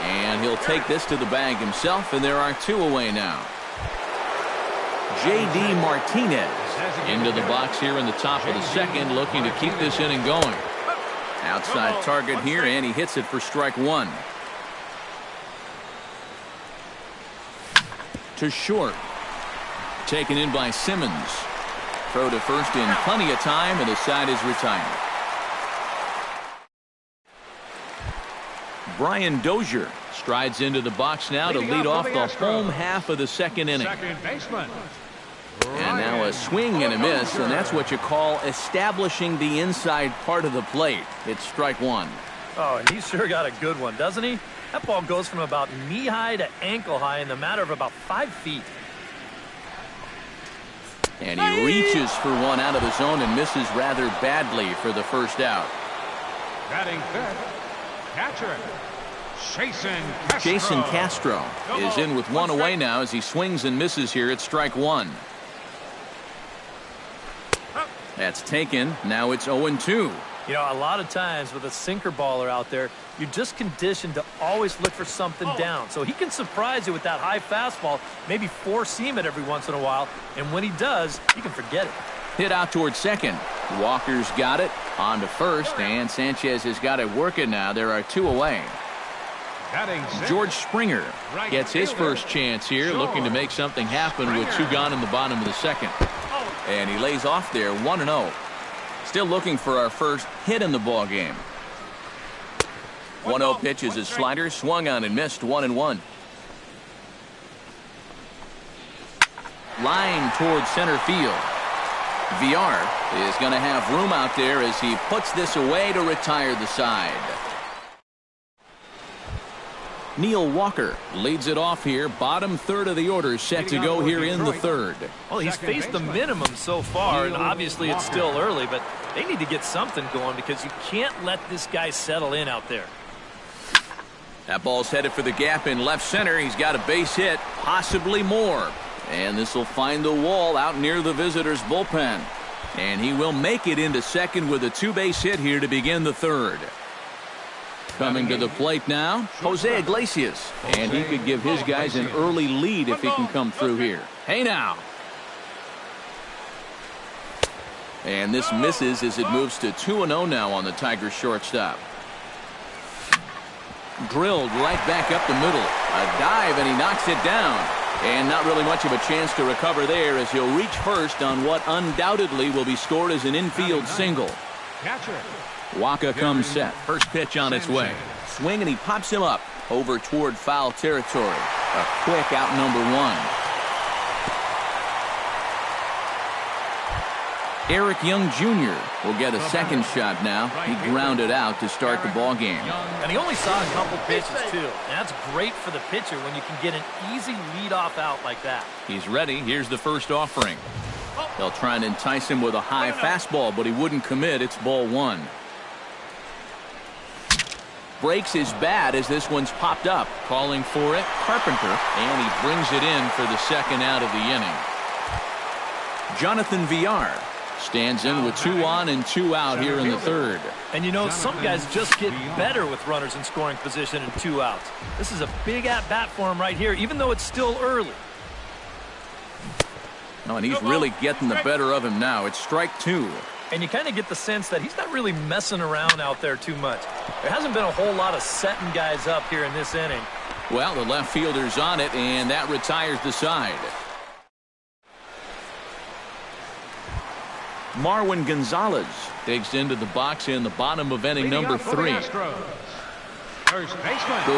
And he'll take this to the bag himself, and there are 2 away now. J.D. Martinez into the box here in the top of the second, looking to keep this inning going. Outside target here, and he hits it for strike 1. To short. Taken in by Simmons. Throw to first in plenty of time, and the side is retired. Brian Dozier strides into the box now to lead off the home half of the second inning. Second baseman. And now a swing and a miss, and that's what you call establishing the inside part of the plate. It's strike 1. Oh, and he sure got a good one, doesn't he? That ball goes from about knee-high to ankle-high in the matter of about 5 feet. And he reaches for one out of the zone and misses rather badly for the first out. Batting fifth, catcher, Jason Castro is in with one away now as he swings and misses here at strike 1. That's taken. Now it's 0-2. You know, a lot of times with a sinker baller out there, you're just conditioned to always look for something down. So he can surprise you with that high fastball, maybe four-seam it every once in a while, and when he does, you can forget it. Hit out towards second. Walker's got it. On to first, and Sanchez has got it working now. There are two away. George Springer gets his first chance here, looking to make something happen with two gone in the bottom of the second. And he lays off there, 1-0. Still looking for our first hit in the ball game. 1-0 pitch is a slider, swung on and missed, 1-1. Line towards center field. VR is going to have room out there as he puts this away to retire the side. Neil Walker leads it off here. Bottom third of the order set to go here in the third. Well, he's faced the minimum so far, and obviously it's still early, but they need to get something going because you can't let this guy settle in out there. That ball's headed for the gap in left center. He's got a base hit, possibly more. And this will find the wall out near the visitors' bullpen. And he will make it into second with a two-base hit here to begin the third. Coming to the plate now, Jose Iglesias. And he could give his guys an early lead if he can come through here. Hey now. And this misses as it moves to 2-0 now on the Tigers shortstop. Drilled right back up the middle. A dive and he knocks it down. And not really much of a chance to recover there as he'll reach first on what undoubtedly will be scored as an infield single. Waka comes set. First pitch on its way. Swing and he pops him up over toward foul territory. A quick out number one. Eric Young Jr. will get a second shot now. He grounded out to start the ball game. And he only saw a couple pitches too. And that's great for the pitcher when you can get an easy leadoff out like that. He's ready. Here's the first offering. They'll try and entice him with a high fastball, but he wouldn't commit. It's ball one. Breaks his bat as this one's popped up. Calling for it, Carpenter, and he brings it in for the second out of the inning. Jonathan Villar stands in with 2 on and 2 out here in the third. And you know, some guys just get better with runners in scoring position and 2 outs. This is a big at-bat for him right here, even though it's still early. Oh, and he's really getting the better of him now. It's strike 2. And you kind of get the sense that he's not really messing around out there too much. There hasn't been a whole lot of setting guys up here in this inning. Well, the left fielder's on it, and that retires the side. Marwin Gonzalez digs into the box in the bottom of inning number 3. Goes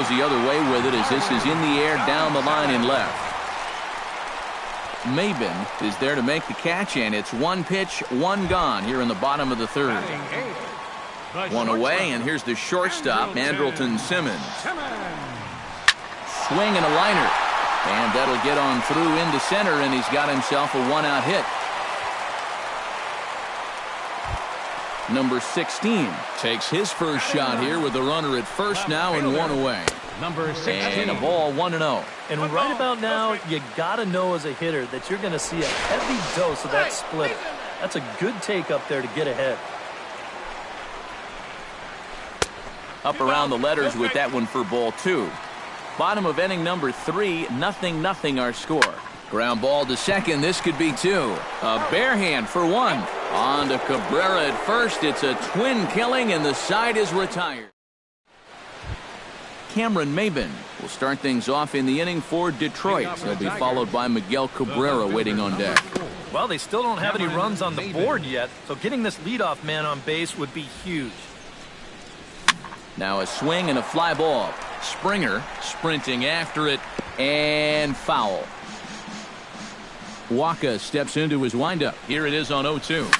the other way with it as this is in the air down the line in left. Mabin is there to make the catch, and it's 1 pitch, 1 gone here in the bottom of the third. 1 away, and here's the shortstop, Andrelton Simmons. Swing and a liner, and that'll get on through into center, and he's got himself a 1-out hit. Number 16 takes his first shot here with the runner at first now and 1 away. Number 16. And a ball 1-0. And right about now, you got to know as a hitter that you're going to see a heavy dose of that splitter. That's a good take up there to get ahead. Up around the letters with that one for ball 2. Bottom of inning number 3, 0-0 our score. Ground ball to second. This could be 2. A bare hand for 1. On to Cabrera at first. It's a twin killing, and the side is retired. Cameron Mabin will start things off in the inning for Detroit. He'll be followed by Miguel Cabrera waiting on deck. Well, they still don't have any runs on the board yet, so getting this leadoff man on base would be huge. Now a swing and a fly ball. Springer sprinting after it, and foul. Waka steps into his windup. Here it is on 0-2.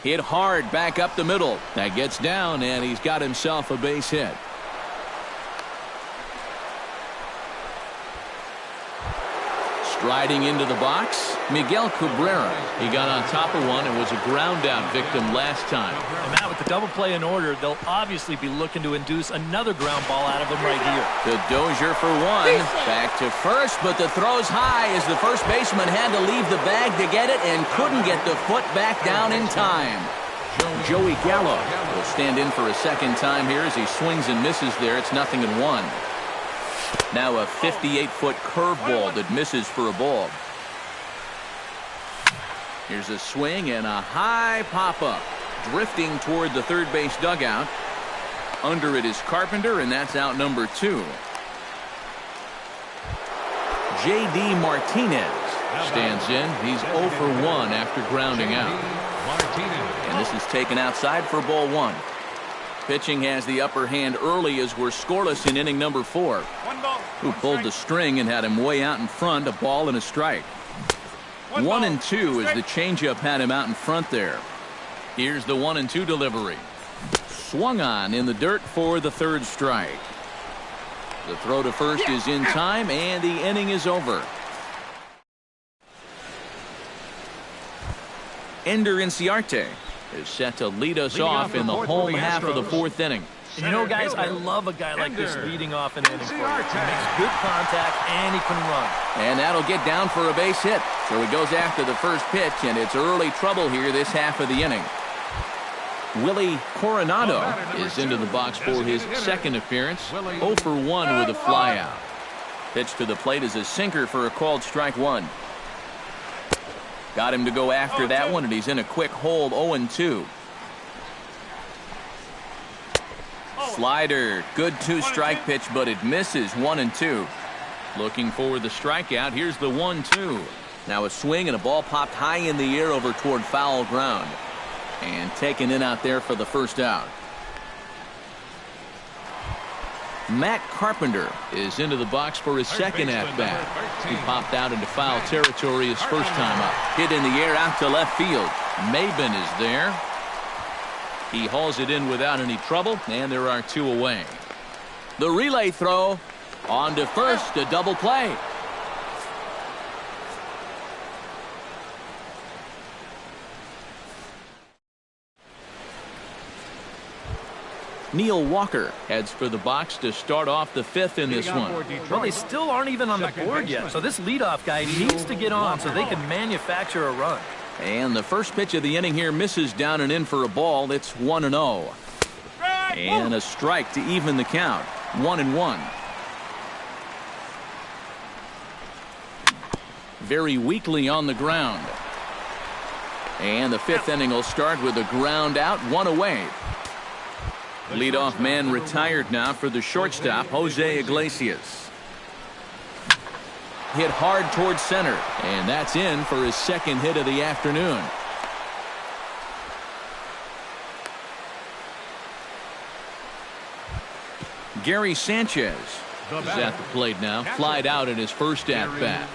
Hit hard back up the middle. That gets down, and he's got himself a base hit. Riding into the box, Miguel Cabrera. He got on top of one and was a ground out victim last time. And Matt, with the double play in order, they'll obviously be looking to induce another ground ball out of him right here. The Dozier for one. Back to first, but the throw's high as the first baseman had to leave the bag to get it and couldn't get the foot back down in time. Joey Gallo will stand in for a second time here as he swings and misses there. It's 0-1. Now a 58-foot curveball that misses for a ball. Here's a swing and a high pop-up. Drifting toward the third base dugout. Under it is Carpenter, and that's out number 2. J.D. Martinez stands in. He's 0 for 1 after grounding out. And this is taken outside for ball 1. Pitching has the upper hand early as we're scoreless in inning number 4. Who pulled the string and had him way out in front, a ball and a strike. 1-2 as the changeup had him out in front there. Here's the 1-2 delivery. Swung on in the dirt for the third strike. The throw to first is in time, and the inning is over. Ender Inciarte is set to lead us off in the home half of the 4th inning. And you know, guys, I love a guy like this leading off an inning for you. He makes good contact, and he can run. And that'll get down for a base hit. So he goes after the first pitch, and it's early trouble here this half of the inning. Willie Coronado is into the box for his second appearance. 0 for 1 with a flyout. Pitch to the plate is a sinker for a called strike 1. Got him to go after that one, and he's in a quick hold. 0-2. Slider, good 2-strike pitch, but it misses. 1-2. Looking for the strikeout. Here's the 1-2. Now a swing and a ball popped high in the air over toward foul ground. And taken in out there for the first out. Matt Carpenter is into the box for his second at-bat. He popped out into foul territory his first time up. Hit in the air out to left field. Maben is there. He hauls it in without any trouble, and there are 2 away. The relay throw on to first, a double play. Neil Walker heads for the box to start off the 5th in this one. Well, they still aren't even on the board yet, so this leadoff guy needs to get on so they can manufacture a run. And the first pitch of the inning here misses down and in for a ball. It's 1-0. And a strike to even the count. 1-1. Very weakly on the ground. And the 5th inning will start with a ground out, 1 away. Leadoff man retired now for the shortstop, Jose Iglesias. Hit hard towards center, and that's in for his second hit of the afternoon. Gary Sanchez is at the plate now. Flied out in his first at-bat.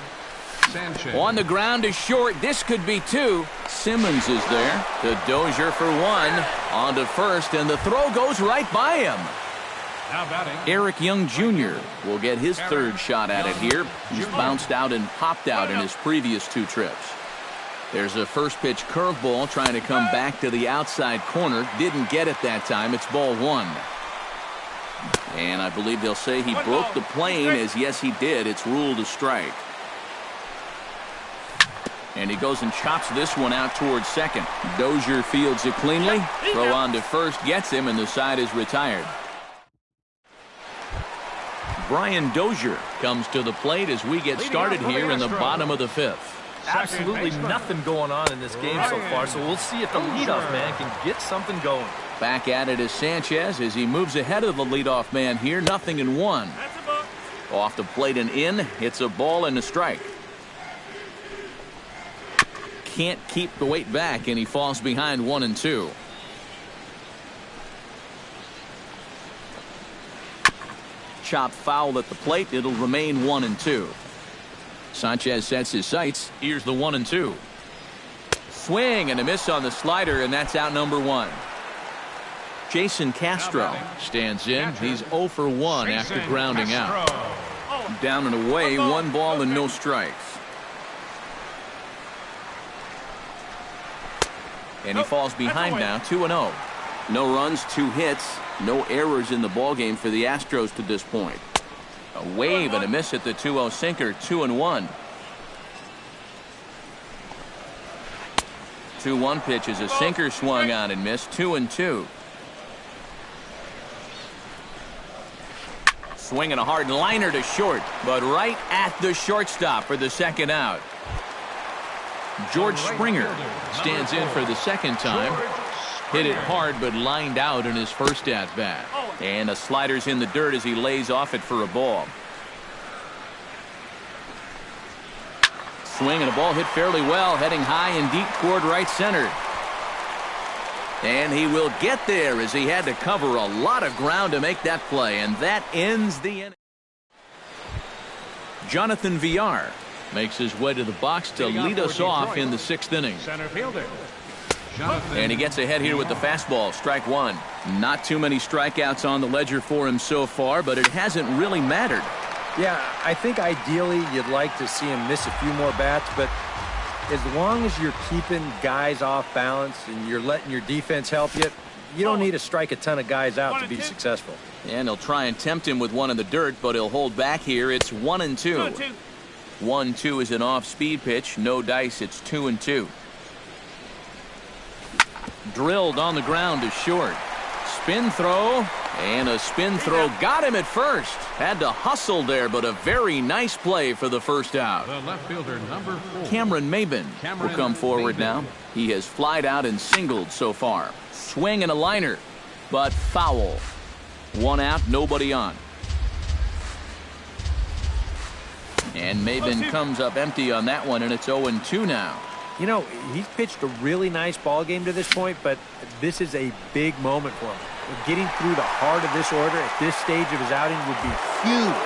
On the ground is short. This could be 2. Simmons is there. The Dozier for 1. On to first, and the throw goes right by him. Eric Young Jr. will get his third shot at it here. He's bounced out and popped out in his previous 2 trips. There's a first pitch curveball trying to come back to the outside corner. Didn't get it that time. It's ball 1. And I believe they'll say he broke the plane, as yes he did. It's ruled a strike. And he goes and chops this one out towards second. Dozier fields it cleanly. Throw on to first gets him, and the side is retired. Brian Dozier comes to the plate as we get started here in the bottom of the 5th. Absolutely nothing going on in this game so far, so we'll see if the leadoff man can get something going. Back at it is Sanchez as he moves ahead of the leadoff man here. 0-1. Off the plate and in. Hits a ball and a strike. Can't keep the weight back, and he falls behind 1-2. Chop foul at the plate. It'll remain 1-2. Sanchez sets his sights. Here's the 1-2. Swing and a miss on the slider, and that's out number 1. Jason Castro stands in. He's 0 for 1 after grounding out. Down and away, 1 ball and no strikes. and he falls behind now 2-0. No runs, 2 hits, no errors in the ballgame for the Astros to this point. A wave and a miss at the 2-0 sinker, 2-1. 2-1 pitch is a sinker swung on and missed, 2-2. Swinging a hard liner to short, but right at the shortstop for the second out. George Springer stands in for the second time. Hit it hard, but lined out in his first at-bat. And a slider's in the dirt as he lays off it for a ball. Swing and a ball hit fairly well, heading high and deep toward right center. And he will get there as he had to cover a lot of ground to make that play, and that ends the inning. Jonathan Villar makes his way to the box to lead us off in the 6th inning. Center fielder. And he gets ahead here with the fastball, strike 1. Not too many strikeouts on the ledger for him so far, but it hasn't really mattered. Yeah, I think ideally you'd like to see him miss a few more bats, but as long as you're keeping guys off balance and you're letting your defense help you, you don't need to strike a ton of guys out to be successful. And he'll try and tempt him with one in the dirt, but he'll hold back here. It's 1-2. 1-2 is an off-speed pitch. No dice. It's 2-2. Drilled on the ground to short. Spin throw. And a spin throw got him at first. Had to hustle there, but a very nice play for the first out. The left fielder, number 4. Cameron Maben will come forward now. He has flied out and singled so far. Swing and a liner, but foul. 1 out, nobody on. And Maben comes up empty on that one, and it's 0-2 now. You know, he's pitched a really nice ball game to this point, but this is a big moment for him. Getting through the heart of this order at this stage of his outing would be huge.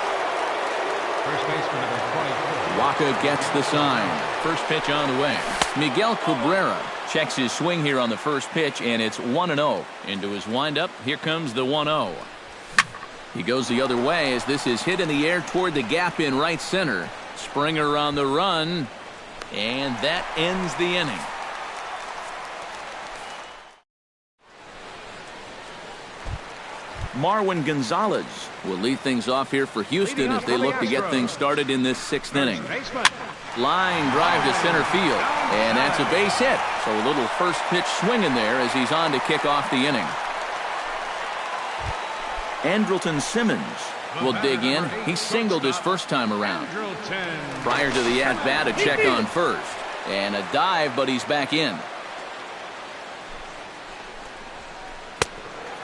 First baseman number 24. Waka gets the sign. First pitch on the way. Miguel Cabrera checks his swing here on the first pitch, and it's 1-0. Into his windup, here comes the 1-0. He goes the other way as this is hit in the air toward the gap in right center. Springer on the run, and that ends the inning. Marwin Gonzalez will lead things off here for Houston as they look to get things started in this 6th inning. Line drive to center field, and that's a base hit. So a little first pitch swing in there as he's on to kick off the inning. Andrelton Simmons will dig in. He singled his first time around. Prior to the at-bat, a check on first. And a dive, but he's back in.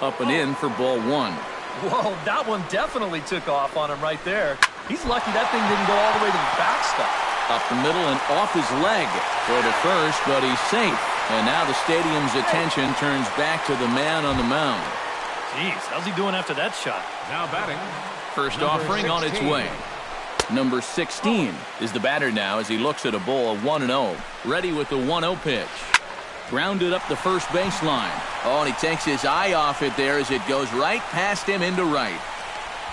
Up and in for ball 1. Whoa, that one definitely took off on him right there. He's lucky that thing didn't go all the way to the backstop. Up the middle and off his leg. Throw to first, but he's safe. And now the stadium's attention turns back to the man on the mound. Jeez, how's he doing after that shot? Now batting. First Number offering 16. on its way. Number 16 is the batter now as he looks at a ball of 1-0. Ready with the 1-0 pitch. Grounded up the first baseline. Oh, and he takes his eye off it there as it goes right past him into right.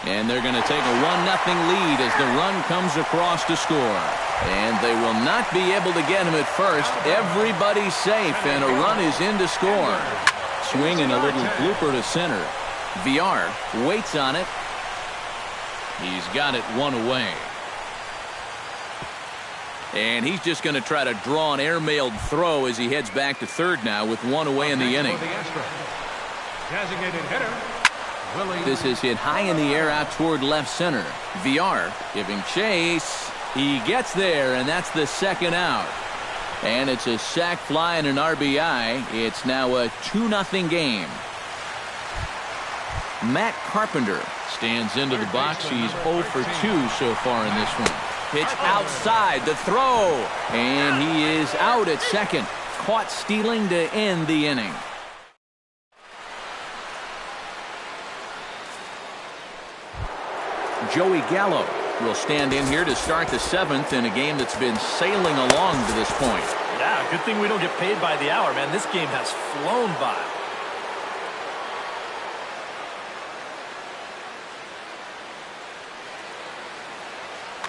And they're going to take a 1-0 lead as the run comes across to score. And they will not be able to get him at first. Everybody's safe, and a run is in to score. Swinging a little blooper to center. Villar waits on it. He's got it 1 away. And he's just going to try to draw an airmailed throw as he heads back to third now with 1 away in the inning. Designated hitter, Willie. This is hit high in the air out toward left center. Villar giving chase. He gets there, and that's the second out. And it's a sac fly and an RBI. It's now a 2-0 game. Matt Carpenter stands into the box. He's 0 for 2 so far in this one. Pitch outside, the throw, and he is out at second. Caught stealing to end the inning. Joey Gallo will stand in here to start the 7th in a game that's been sailing along to this point. Yeah, good thing we don't get paid by the hour, man. This game has flown by.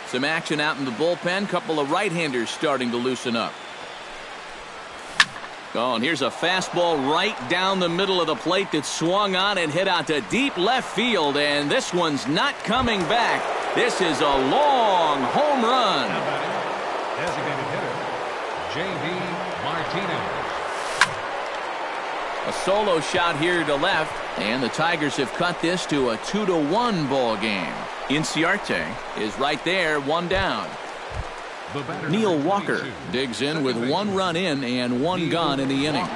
Some action out in the bullpen. Couple of right-handers starting to loosen up. Oh, and here's a fastball right down the middle of the plate that swung on and hit out to deep left field, and this one's not coming back. This is a long home run. Now batting, designated hitter, J.D. Martinez. A solo shot here to left, and the Tigers have cut this to a 2-1 ball game. Inciarte is right there, one down. Neil Walker digs in with 1 run in and 1 gone in the inning.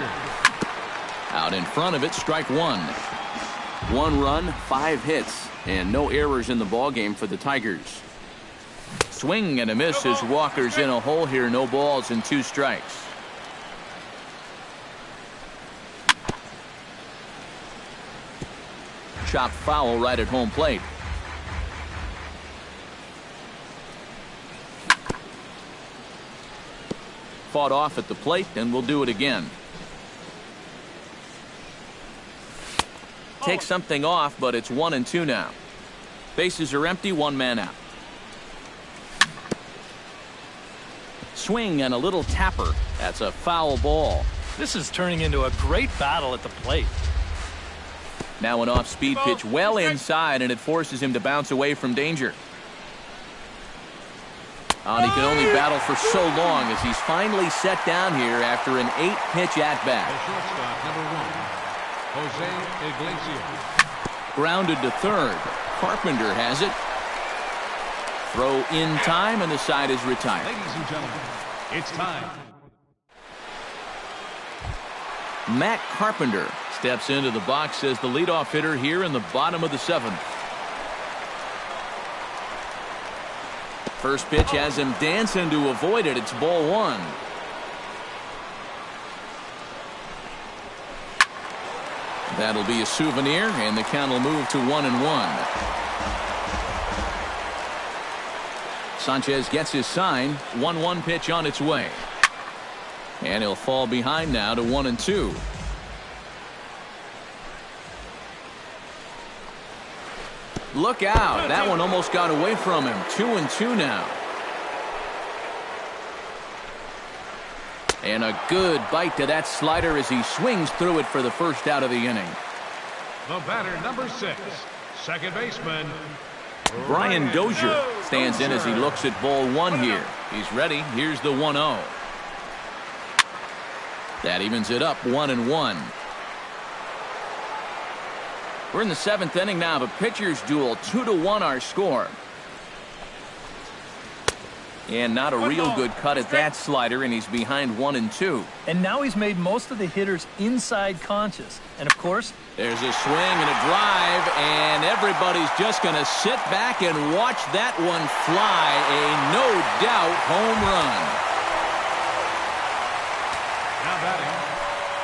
Out in front of it, strike 1. 1 run, 5 hits, and no errors in the ball game for the Tigers. Swing and a miss as Walker's in a hole here. No balls and 2 strikes. Chopped foul right at home plate. Fought off at the plate, and we'll do it again. Takes something off, but it's 1-2 now. Bases are empty, 1 man out. Swing and a little tapper. That's a foul ball. This is turning into a great battle at the plate. Now an off-speed pitch well inside, and it forces him to bounce away from danger. And he can only battle for so long as he's finally set down here after an 8-pitch at-bat. The shortstop, number 1, Jose Iglesias. Grounded to third. Carpenter has it. Throw in time, and the side is retired. Ladies and gentlemen, it's time. Matt Carpenter steps into the box as the leadoff hitter here in the bottom of the 7th. First pitch has him dancing to avoid it. It's ball 1. That'll be a souvenir, and the count will move to 1-1. Sanchez gets his sign. 1-1 pitch on its way. And he'll fall behind now to 1-2. Look out. That one almost got away from him. 2-2 now. And a good bite to that slider as he swings through it for the first out of the inning. The batter, number 6, second baseman, Brian Dozier stands in as he looks at ball 1 here. He's ready. Here's the 1-0. That evens it up 1-1. We're in the 7th inning now of a pitcher's duel. 2-1 our score. And not a real good cut at that slider, and he's behind 1-2. And now he's made most of the hitters inside conscious. And of course, there's a swing and a drive, and everybody's just going to sit back and watch that one fly. A no-doubt home run. now batting,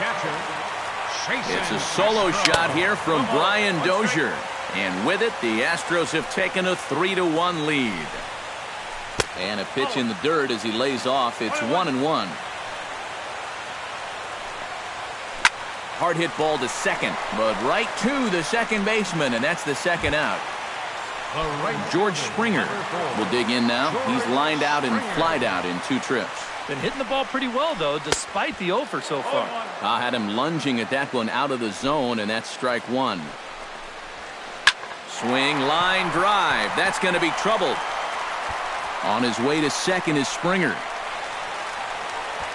catcher, It's a solo shot here from Brian Dozier. And with it, the Astros have taken a 3-1 lead. And a pitch in the dirt as he lays off. It's 1-1. Hard hit ball to second, but right to the second baseman, and that's the second out. George Springer will dig in now. He's lined out and flied out in 2 trips. Been hitting the ball pretty well, though, despite the offer so far. I had him lunging at that one out of the zone, and that's strike 1. Swing, line drive. That's going to be trouble. On his way to second is Springer.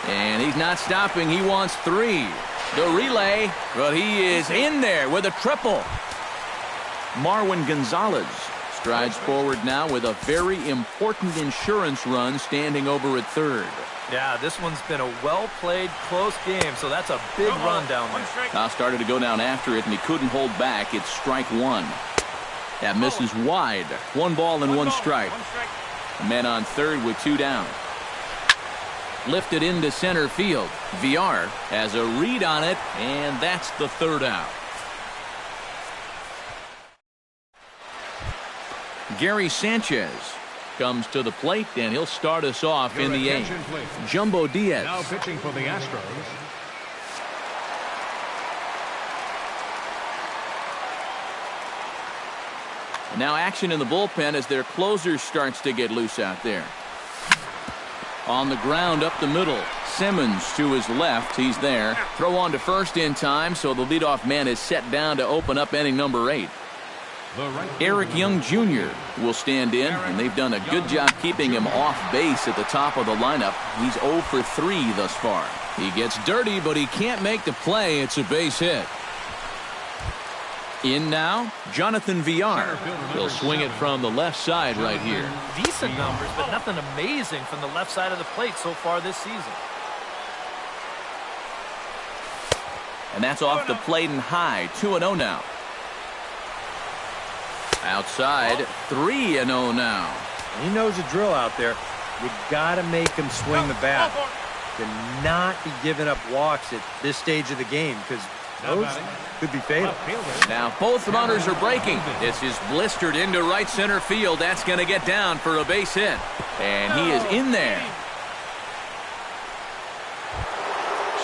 And he's not stopping. He wants 3. The relay, but he is in there with a triple. Marwin Gonzalez strides forward now with a very important insurance run standing over at third. Yeah, this one's been a well-played, close game, so that's a big run down there. Now started to go down after it, and he couldn't hold back. It's strike 1. That misses wide. 1 ball and 1 strike. A man on third with 2 down. Lifted into center field. VR has a read on it, and that's the 3rd out. Gary Sanchez comes to the plate, and he'll start us off in the 8th. Jumbo Diaz. Now pitching for the Astros. Now action in the bullpen as their closer starts to get loose out there. On the ground up the middle. Simmons to his left. He's there. Throw on to first in time, so the leadoff man is set down to open up inning number 8. Eric Young Jr. will stand in, and they've done a good job keeping him off base at the top of the lineup. He's 0 for 3 thus far. He gets dirty, but he can't make the play. It's a base hit. In now, Jonathan Villar. He'll swing it from the left side right here. Decent numbers, but nothing amazing from the left side of the plate so far this season. And that's off the plate and high. 2-0 now. Outside, 3-0 now. He knows the drill out there. You got to make him swing the bat. To not be giving up walks at this stage of the game, because those could be fatal. Now both runners are breaking. This is blistered into right center field. That's going to get down for a base hit. And he is in there.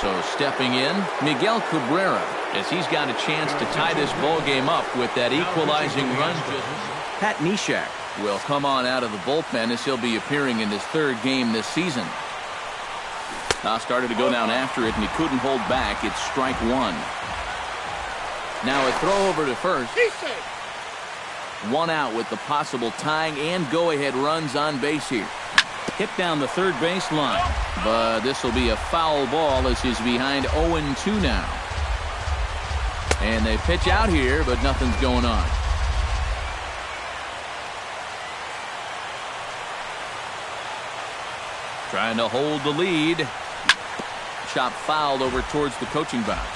So stepping in, Miguel Cabrera, as he's got a chance to tie this ball game up with that equalizing run. Pat Neshek will come on out of the bullpen as he'll be appearing in his 3rd game this season. Now started to go down after it, and he couldn't hold back. It's strike 1. Now a throw over to first. 1 out with the possible tying and go-ahead runs on base here. Hit down the third base line, but this will be a foul ball as he's behind 0-2 now. And they pitch out here, but nothing's going on. Trying to hold the lead. Chop fouled over towards the coaching box.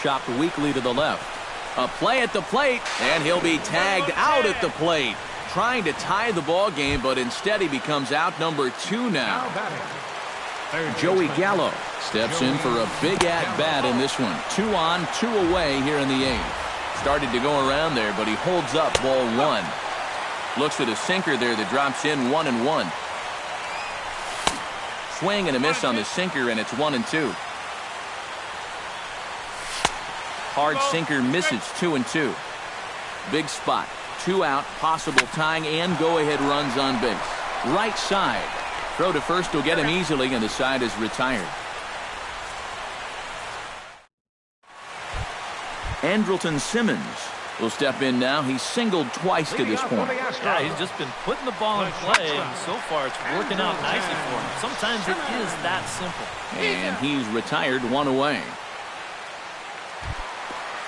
Chopped weakly to the left. A play at the plate, and he'll be tagged out at the plate. Trying to tie the ball game, but instead he becomes out number 2 now. Joey Gallo steps in for a big at-bat in this one. 2 on, 2 away here in the 8th. Started to go around there, but he holds up ball 1. Looks at a sinker there that drops in 1-1. Swing and a miss on the sinker, and it's 1-2. Hard sinker misses. 2-2. Big spot. 2 out, possible tying and go-ahead runs on base. Right side. Throw to first will get him easily, and the side is retired. Andrelton Simmons will step in now. He's singled twice to this point. Yeah, he's just been putting the ball in play, and so far it's working out nicely for him. Sometimes it is that simple. And he's retired 1 away.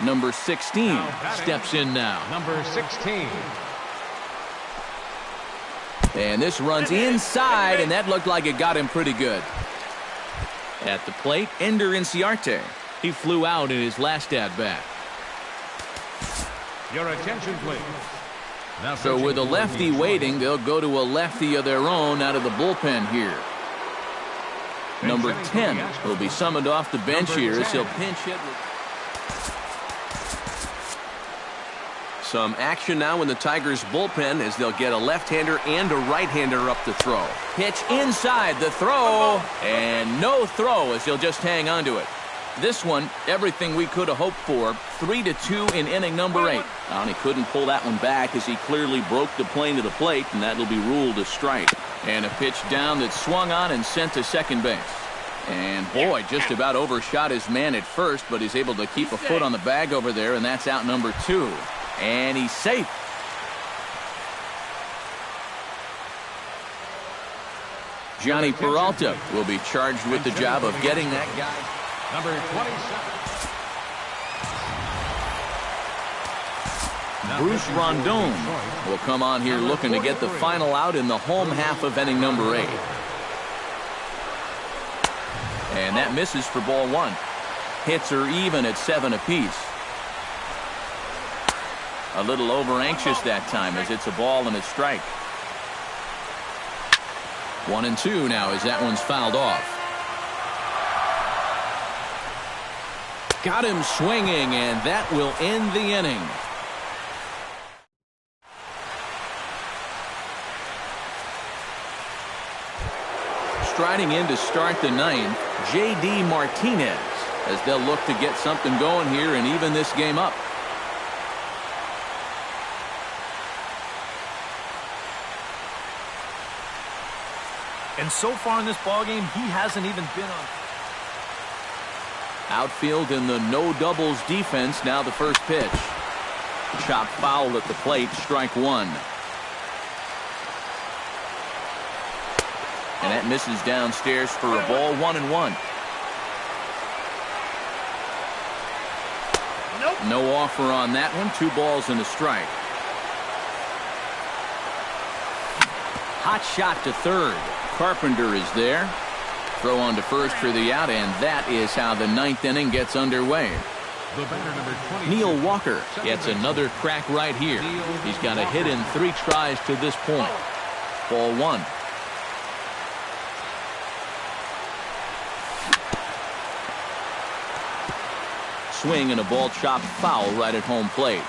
Number 16 steps in now. Number 16. And this runs inside, and that looked like it got him pretty good. At the plate, Ender Inciarte. He flew out in his last at-bat. Your attention, please. Now So with a lefty waiting, they'll go to a lefty of their own out of the bullpen here. Number 10 will be summoned off the bench here as he'll pinch hit. Some action now in the Tigers bullpen as they'll get a left-hander and a right-hander up to throw. Pitch inside the throw, and no throw as he'll just hang on to it. This one, everything we could have hoped for. 3-2 in inning number 8. And he couldn't pull that one back as he clearly broke the plane to the plate, and that'll be ruled a strike. And a pitch down that swung on and sent to second base. And boy, just about overshot his man at first, but he's able to keep a foot on the bag over there, and that's out number 2. And he's safe. Johnny Peralta will be charged with the job of getting that guy. Number 27. Bruce Rondon will come on here looking to get the final out in the home half of inning number 8. And that misses for ball 1. Hits are even at 7 apiece. A little over-anxious that time as it's a ball and a strike. 1-2 now as that one's fouled off. Got him swinging, and that will end the inning. Striding in to start the 9th, J.D. Martinez, as they'll look to get something going here and even this game up. And so far in this ballgame, he hasn't even been on. Outfield in the no doubles defense. Now the first pitch. Chop foul at the plate. Strike one. And that misses downstairs for a ball. 1-1. Nope. No offer on that one. 2 balls and a strike. Hot shot to third. Carpenter is there. Throw on to first for the out, and that is how the 9th inning gets underway. The batter, number 22. Neil Walker gets another crack right here. He's got a hit in 3 tries to this point. Ball 1. Swing and a ball chopped foul right at home plate.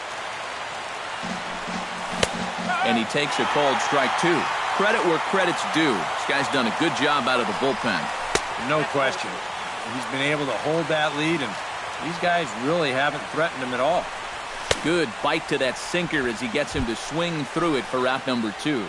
And he takes a called strike 2. Credit where credit's due. This guy's done a good job out of the bullpen. No question. He's been able to hold that lead, and these guys really haven't threatened him at all. Good bite to that sinker as he gets him to swing through it for out number 2.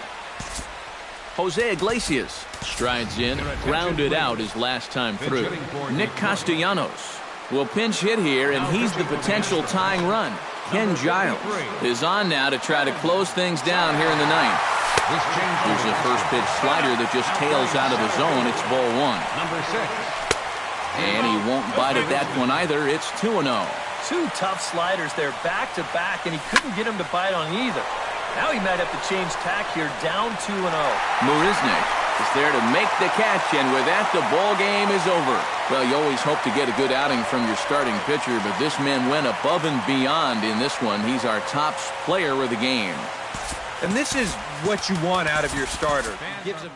Jose Iglesias strides in, grounded out his last time through. Nick Castellanos will pinch hit here, and he's the potential tying run. Ken Giles is on now to try to close things down here in the 9th. Here's a first pitch slider that just tails out of the zone. It's ball 1. Number 6. And he won't bite at that one either. It's 2-0. 2 tough sliders there back to back, and he couldn't get him to bite on either. Now he might have to change tack here, down 2-0. Muriznik is there to make the catch, and with that, the ball game is over. Well, you always hope to get a good outing from your starting pitcher, but this man went above and beyond in this one. He's our top player of the game. And this is what you want out of your starter. Gives him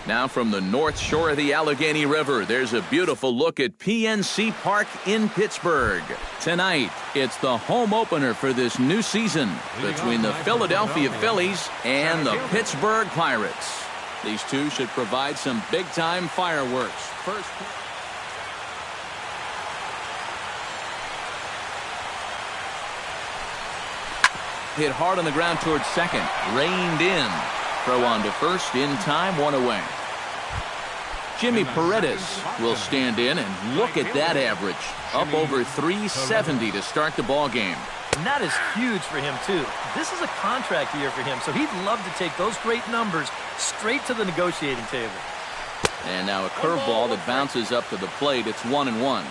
Now from the north shore of the Allegheny River, there's a beautiful look at PNC Park in Pittsburgh. Tonight, it's the home opener for this new season between the Philadelphia Phillies and the Pittsburgh Pirates. These two should provide some big-time fireworks. First. Hit hard on the ground towards second. Reined in. Throw on to first. In time, one away. Jimmy Paredes will stand in, and look at that average. Up over 370 to start the ball game. And that is huge for him, too. This is a contract year for him, so he'd love to take those great numbers straight to the negotiating table. And now a curveball that bounces up to the plate. It's 1-1.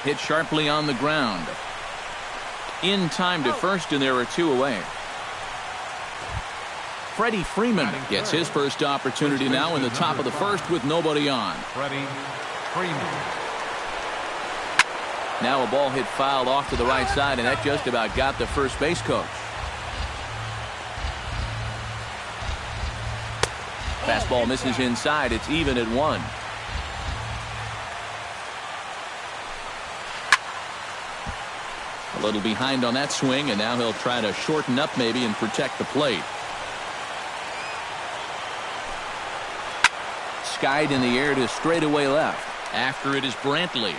Hit sharply on the ground. In time to first, and there are two away. Freddie Freeman gets his first opportunity now in the top of the first with nobody on. Freddie Freeman. Now a ball hit fouled off to the right side, and that just about got the first base coach. Fastball misses inside. It's even at 1. A little behind on that swing, and now he'll try to shorten up maybe and protect the plate. Skied in the air to straightaway left. After it is Brantley.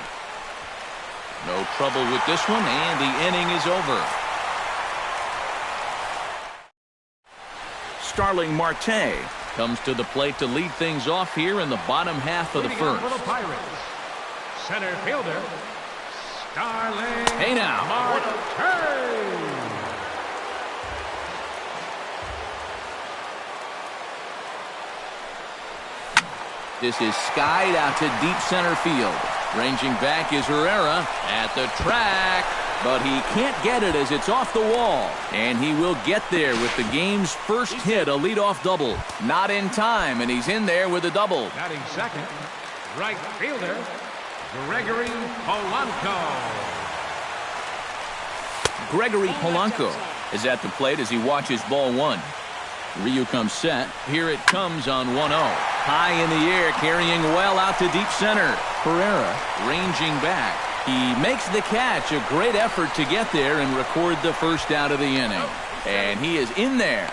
No trouble with this one, and the inning is over. Starling Marte comes to the plate to lead things off here in the bottom half of the first. For the Pirates, center fielder, Starling Hey now. Marte. This is skied out to deep center field. Ranging back is Herrera at the track, but he can't get it as it's off the wall. And he will get there with the game's first hit, a leadoff double. Not in time, and he's in there with a double. Batting second, right fielder, Gregory Polanco. Gregory Polanco is at the plate as he watches ball one. Ryu comes set. Here it comes on 1-0. High in the air, carrying well out to deep center. Herrera ranging back. He makes the catch. A great effort to get there and record the first out of the inning. And he is in there.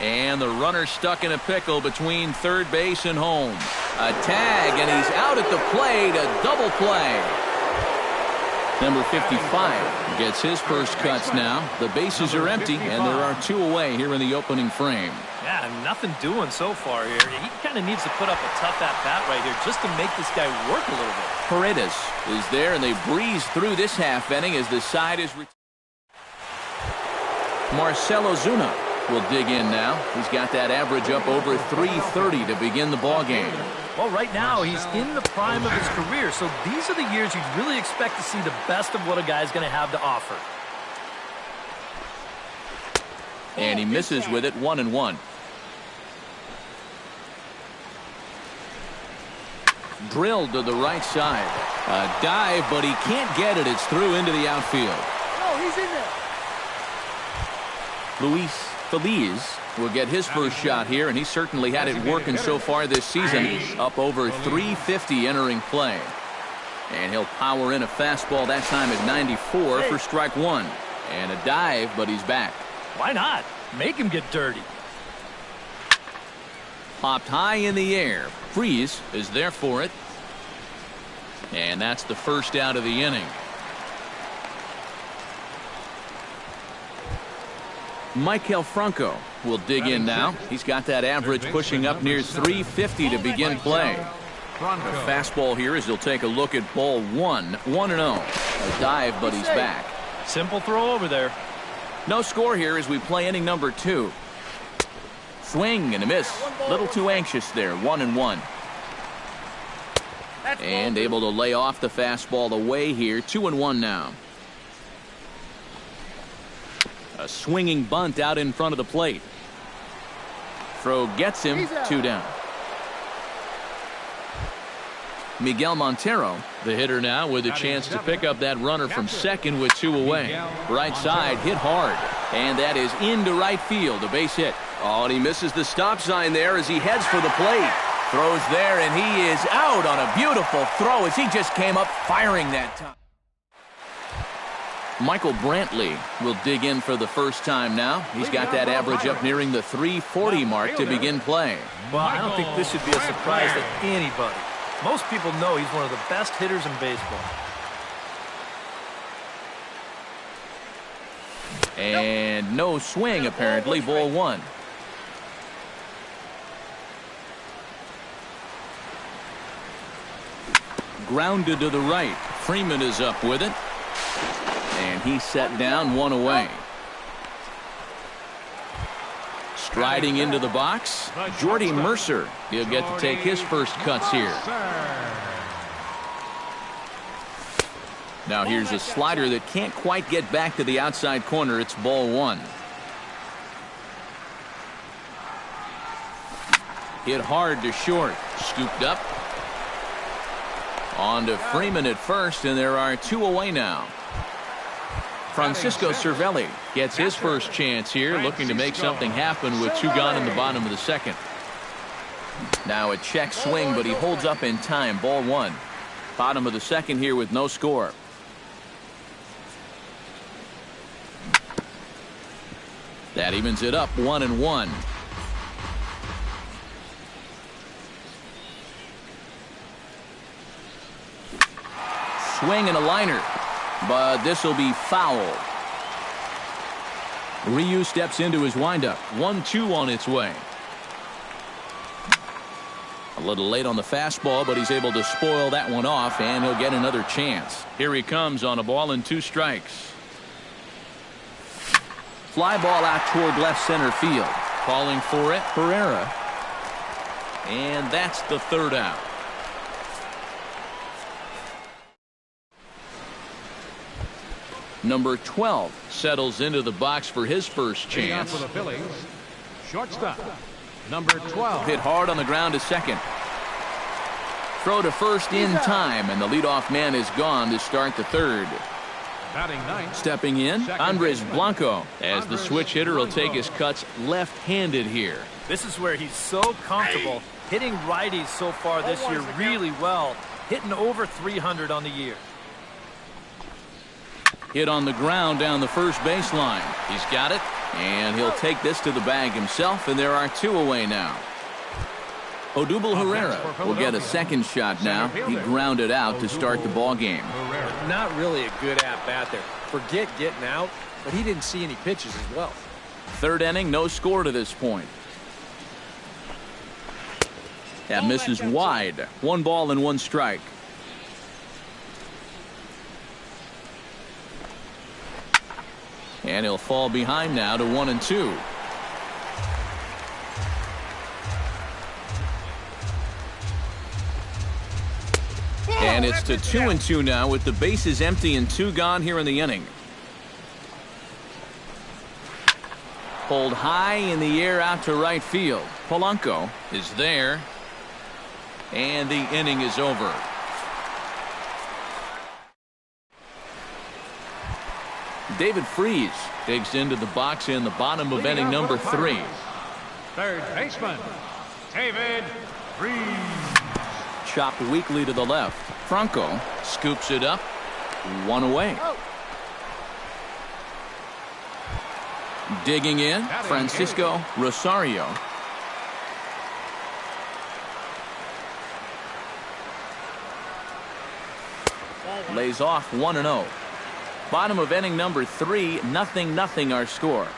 And the runner stuck in a pickle between third base and home. A tag, and he's out at the plate. A double play. Number 55 gets his first cuts now. The bases are empty, and there are two away here in the opening frame. Yeah, nothing doing so far here. He kind of needs to put up a tough at-bat right here just to make this guy work a little bit. Paredes is there, and they breeze through this half inning as the side is... Marcell Ozuna will dig in now. He's got that average up over 330 to begin the ball game. Well, right now, he's in the prime of his career, so these are the years you'd really expect to see the best of what a guy's going to have to offer. And he misses with it, 1-1. Drilled to the right side. A dive, but he can't get it. It's through into the outfield. Oh, he's in there. Luis Feliz will get his first shot here, and he certainly had it working so far this season. Up over 350 entering play. And he'll power in a fastball that time at 94 for strike one. And a dive, but he's back. Why not? Make him get dirty. Popped high in the air. Freeze is there for it. And that's the first out of the inning. Michael Franco will dig in now. He's got that average pushing up near 350 to begin play. A fastball here as he'll take a look at ball one. 1-0. A dive, but he's back. Simple throw over there. No score here as we play inning number 2. Swing and a miss. Little too anxious there. 1-1. And able to lay off the fastball away here. 2-1 now. A swinging bunt out in front of the plate. Throw gets him. 2 down. Miguel Montero, the hitter now with a chance to pick up that runner from second with 2 away. Right side hit hard, and that is into right field, a base hit. Oh, and he misses the stop sign there as he heads for the plate. Throws there, and he is out on a beautiful throw as he just came up firing that time. Michael Brantley will dig in for the first time now. He's got that average up nearing the 340 mark to begin play. Well, I don't think this should be a surprise to anybody. Most people know he's one of the best hitters in baseball. And no swing, apparently. Ball 1. Grounded to the right. Freeman is up with it. And he's set down, 1 away. Striding into the box, Jordy Mercer. He'll get to take his first cuts here. Now here's a slider that can't quite get back to the outside corner. It's ball 1. Hit hard to short. Scooped up. On to Freeman at first, and there are 2 away now. Francisco Cervelli gets his first chance here, looking to make something happen with 2 gone in the bottom of the second. Now a check swing, but he holds up in time. Ball 1. Bottom of the second here with no score. That evens it up, 1-1. Swing and a liner. But this will be foul. Ryu steps into his windup. 1-2 on its way. A little late on the fastball, but he's able to spoil that one off, and he'll get another chance. Here he comes on a ball and 2 strikes. Fly ball out toward left center field. Calling for it, Herrera. And that's the 3rd out. Number 12 settles into the box for his first chance. For the Phillies, shortstop, number 12. Hit hard on the ground to second. Throw to first in time, and the leadoff man is gone to start the 3rd. Batting 9th. Stepping in, Andres Blanco, as the switch hitter will take his cuts left-handed here. This is where he's so comfortable hitting righties so far this year really well, hitting over 300 on the year. Hit on the ground down the first baseline. He's got it, and he'll take this to the bag himself, and there are 2 away now. Odubel Herrera will get a second shot now. He grounded out to start the ball game. Not really a good at-bat there. Forget getting out, but he didn't see any pitches as well. 3rd inning, no score to this point. That misses wide. 1 ball and 1 strike. And he'll fall behind now to 1-2. And it's to 2-2 now with the bases empty and 2 gone here in the inning. Pulled high in the air out to right field. Polanco is there. And the inning is over. David Freese digs into the box in the bottom of inning number 3. 3rd baseman, David Freese. Chopped weakly to the left. Franco scoops it up. 1 away. Digging in, Francisco Rosario. Lays off 1-0. Bottom of inning number 3, 0-0 our score.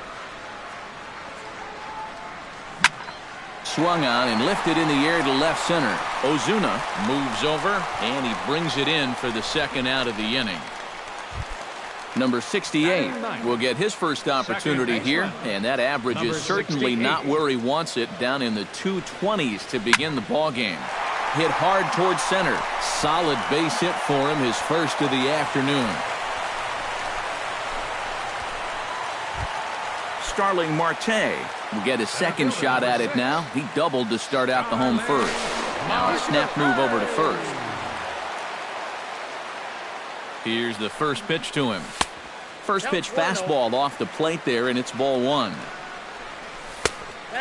Swung on and lifted in the air to left center. Ozuna moves over, and he brings it in for the 2nd out of the inning. Number 68 will get his first opportunity here, and that average is certainly not where he wants it, down in the 220s to begin the ball game. Hit hard towards center. Solid base hit for him, his first of the afternoon. Starling Marte will get a second shot at it now. He doubled to start out the home first. Now a snap move over to first. Here's the first pitch to him. First pitch fastball off the plate there, and it's ball 1.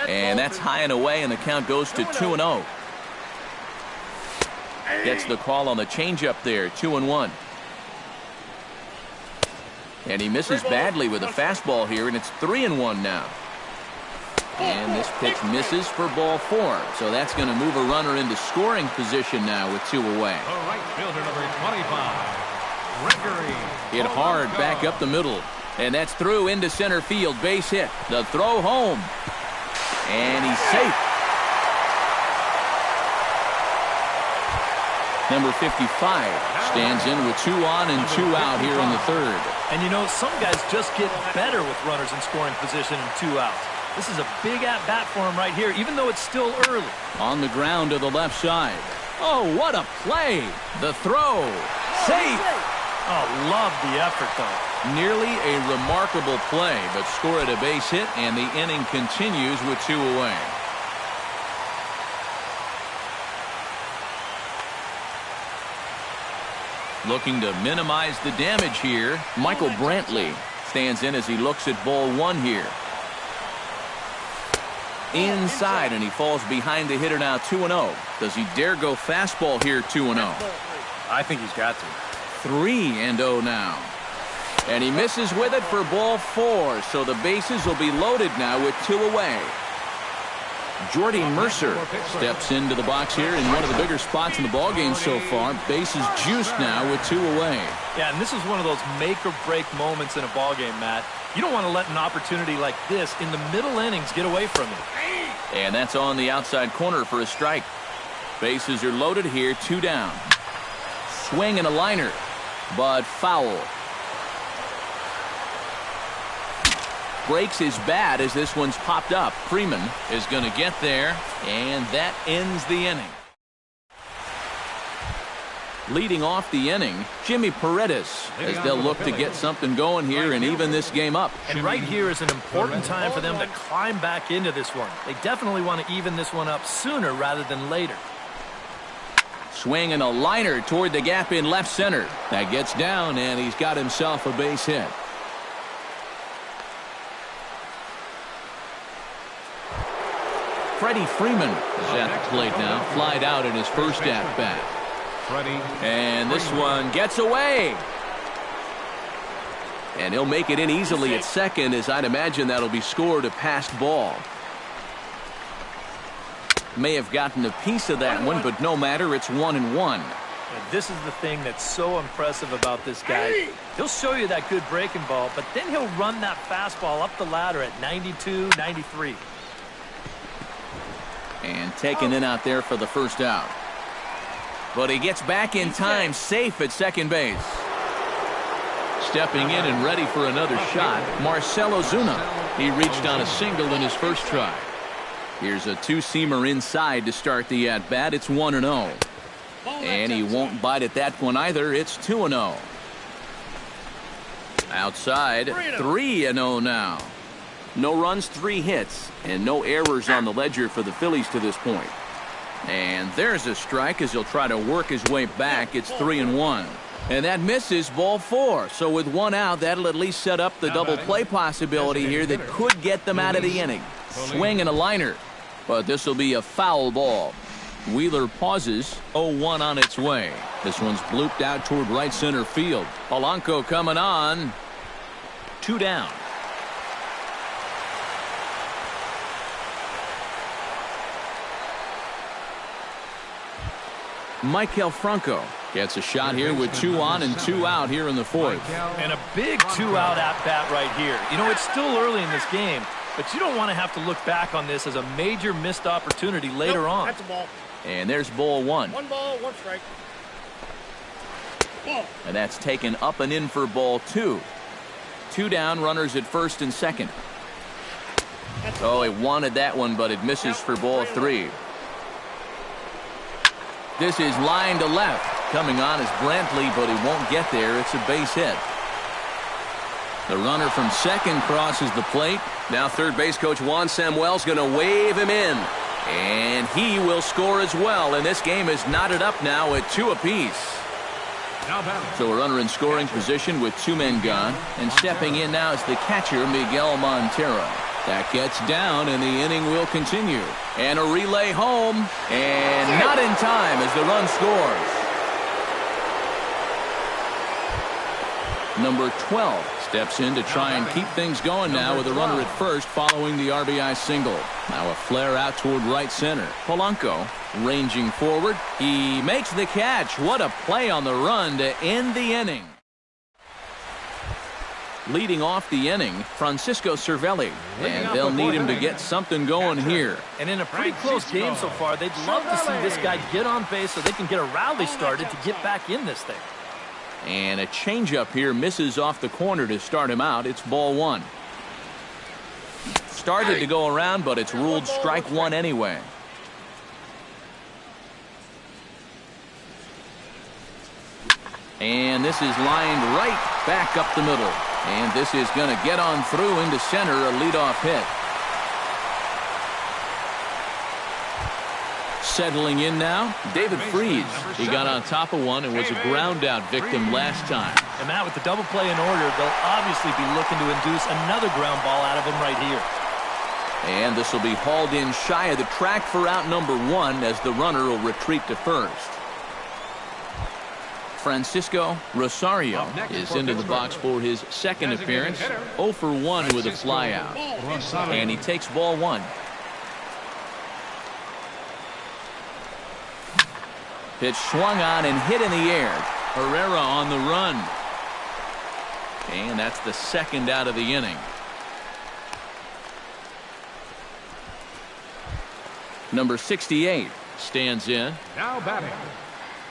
And that's high and away, and the count goes to 2-0. Gets the call on the changeup there, 2-1. And he misses badly with a fastball here, and it's 3-1 now. And this pitch misses for ball 4. So that's going to move a runner into scoring position now with 2 away. The right fielder, number 25, Gregory. Hit hard back up the middle. And that's through into center field. Base hit. The throw home. And he's safe. Number 55 stands in with 2 on and 2 out here in the 3rd. And you know, some guys just get better with runners in scoring position and 2 outs. This is a big at-bat for him right here, even though it's still early. On the ground to the left side. Oh, what a play. The throw. Safe. Oh, love the effort, though. Nearly a remarkable play, but scored a base hit, and the inning continues with 2 away. Looking to minimize the damage here, Michael Brantley stands in as he looks at ball 1 here. Inside, and he falls behind the hitter now, 2-0. Does he dare go fastball here, 2-0? I think he's got to. 3-0 now. And he misses with it for ball 4, so the bases will be loaded now with 2 away. Jordy Mercer steps into the box here in one of the bigger spots in the ballgame so far. Bases juiced now with 2 away. Yeah, and this is one of those make-or-break moments in a ballgame, Matt. You don't want to let an opportunity like this in the middle innings get away from you. And that's on the outside corner for a strike. Bases are loaded here, 2 down. Swing and a liner, but foul. Breaks his bat as this one's popped up. Freeman is going to get there, and that ends the inning. Leading off the inning, Jimmy Paredes, as they'll look to get something going here and even this game up. And right here is an important time for them to climb back into this one. They definitely want to even this one up sooner rather than later. Swing and a liner toward the gap in left center. That gets down, and he's got himself a base hit. Freddie Freeman is at the plate now. Flied out in his first at-bat. And this one gets away. And he'll make it in easily at second, as I'd imagine that'll be scored a passed ball. May have gotten a piece of that one, but no matter, it's 1-1. This is the thing that's so impressive about this guy. He'll show you that good breaking ball, but then he'll run that fastball up the ladder at 92, 93. And taken in out there for the first out. But he gets back in time, safe at second base. Stepping in and ready for another shot, Marcell Ozuna. He reached on a single in his first try. Here's a 2-seamer inside to start the at-bat. It's 1-0. And he won't bite at that one either. It's 2-0. Outside, 3-0 now. No runs, 3 hits, and no errors on the ledger for the Phillies to this point. And there's a strike as he'll try to work his way back. It's 3-1. And that misses ball 4. So with 1 out, that'll at least set up the double play possibility here that could get them out of the inning. Swing and a liner. But this will be a foul ball. Wheeler pauses, 0-1 on its way. This one's blooped out toward right center field. Polanco coming on. 2 down. Maikel Franco gets a shot here with 2 on and 2 out here in the 4th. And a big 2-out at-bat right here. You know, it's still early in this game, but you don't want to have to look back on this as a major missed opportunity later on. That's a ball. And there's ball 1. 1 ball, 1 strike. Ball. And that's taken up and in for ball 2. 2 down, runners at first and second. Oh, he wanted that one, but it misses for ball 3. This is line to left. Coming on is Brantley, but he won't get there. It's a base hit. The runner from second crosses the plate. Now third base coach Juan Samuel's going to wave him in. And he will score as well. And this game is knotted up now at 2 apiece. Now batting. So a runner in scoring position with 2 men gone. And stepping in now is the catcher, Miguel Montero. That gets down, and the inning will continue. And a relay home, and not in time as the run scores. Number 12 steps in to try and keep things going now with a runner at first following the RBI single. Now a flare out toward right center. Polanco ranging forward. He makes the catch. What a play on the run to end the inning. Leading off the inning, Francisco Cervelli, and they'll need him to get something going here. And in a pretty close game so far, they'd love to see this guy get on base so they can get a rally started to get back in this thing. And a changeup here misses off the corner to start him out. It's ball 1. Started to go around, but it's ruled strike 1 anyway. And this is lined right back up the middle. And this is going to get on through into center, a leadoff hit. Settling in now, David Freese. He got on top of one and was a ground-out victim last time. And Matt, with the double play in order, they'll obviously be looking to induce another ground ball out of him right here. And this will be hauled in shy of the track for out number 1 as the runner will retreat to first. Francisco Rosario is into the box for his second appearance. 0 for 1 with a flyout. And he takes ball 1. Pitch swung on and hit in the air. Herrera on the run. And that's the second out of the inning. Number 68 stands in. Now batting.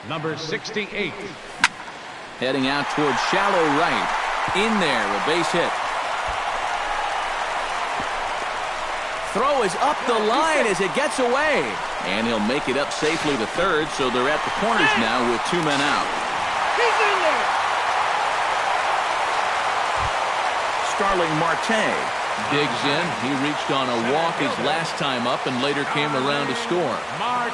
Number 68. Heading out towards shallow right. In there, a base hit. Throw is up the line as it gets away. And he'll make it up safely to third, so they're at the corners now with 2 men out. He's in there. Starling Marte digs in. He reached on a walk his last time up and later came around to score. Marte.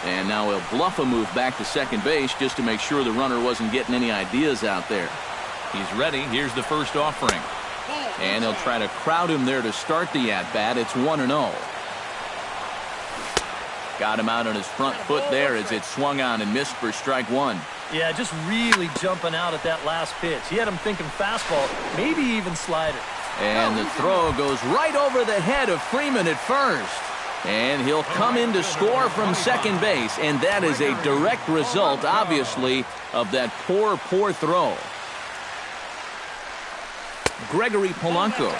And now he'll bluff a move back to second base just to make sure the runner wasn't getting any ideas out there. He's ready. Here's the first offering. And he'll try to crowd him there to start the at-bat. It's 1-0. Got him out on his front foot there as it swung on and missed for strike 1. Yeah, just really jumping out at that last pitch. He had him thinking fastball, maybe even slider. And the throw goes right over the head of Freeman at first. And he'll come in to score from second base. And that is a direct result, obviously, of that poor throw. Gregory Polanco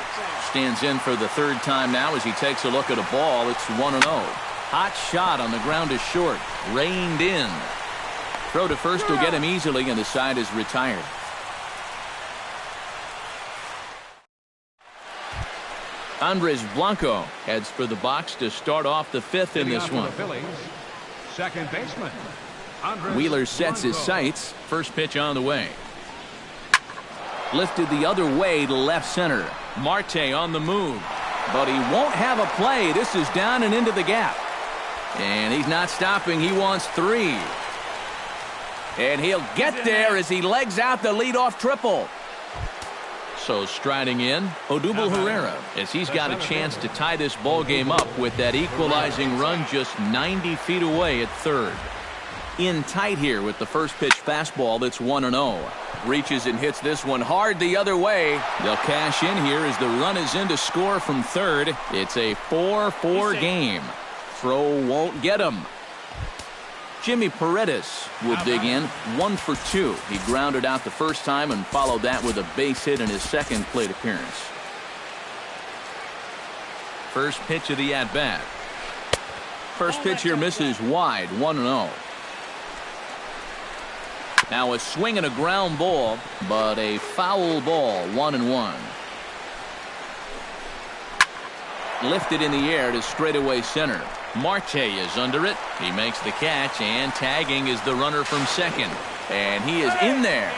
stands in for the third time now as he takes a look at a ball. It's 1-0. Hot shot on the ground is short. Reined in. Throw to first will get him easily, and the side is retired. Andres Blanco heads for the box to start off the 5th in this one. Second baseman. Wheeler sets his sights. First pitch on the way. Lifted the other way to left center. Marte on the move. But he won't have a play. This is down and into the gap. And he's not stopping. He wants 3. And he'll get there as he legs out the leadoff triple. So striding in, Odubel Herrera, as he's got a chance to tie this ball game up with that equalizing run just 90 feet away at third. In tight here with the first pitch fastball. That's 1-0. Reaches and hits this one hard the other way. They'll cash in here as the run is in to score from third. It's a 4-4 game. Throw won't get him. Jimmy Paredes will dig in. 1 for 2. He grounded out the first time and followed that with a base hit in his second plate appearance. First pitch of the at-bat. First pitch here misses wide. 1-0. Now a swing and a ground ball, but a foul ball. 1-1. lifted in the air to straightaway center. Marte is under it. He makes the catch, and tagging is the runner from second. And he is in there.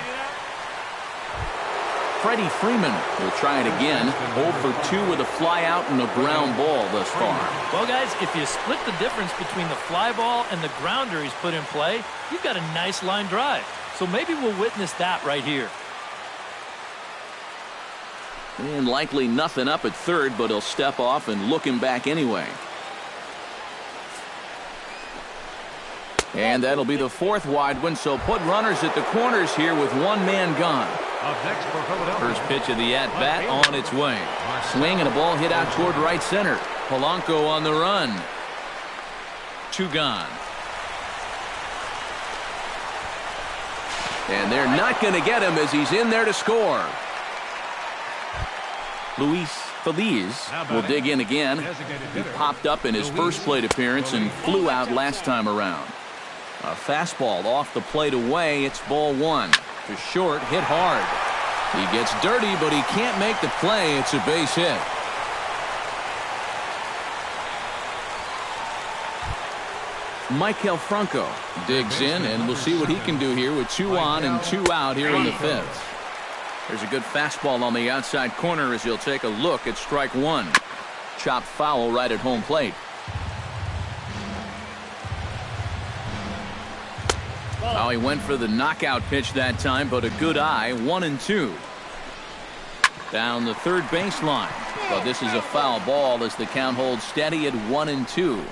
Freddie Freeman will try it again. 0 for 2 with a fly out and a ground ball thus far. Well, guys, if you split the difference between the fly ball and the grounder he's put in play, you've got a nice line drive. So maybe we'll witness that right here. And likely nothing up at third, but he'll step off and look him back anyway. And that'll be the 4th wide one, so put runners at the corners here with one man gone. First pitch of the at-bat on its way. Swing and a ball hit out toward right center. Polanco on the run. 2 gone. And they're not going to get him as he's in there to score. Luis Feliz will dig in again. He popped up in his first plate appearance and flew out last time around. A fastball off the plate away. It's ball 1. To short, hit hard. He gets dirty, but he can't make the play. It's a base hit. Maikel Franco digs in, and we'll see what he can do here with 2 on and 2 out here in the 5th. There's a good fastball on the outside corner as he'll take a look at strike 1. Chopped foul right at home plate. Oh, he went for the knockout pitch that time, but a good eye. 1 and 2. Down the third baseline. But this is a foul ball as the count holds steady at 1 and 2.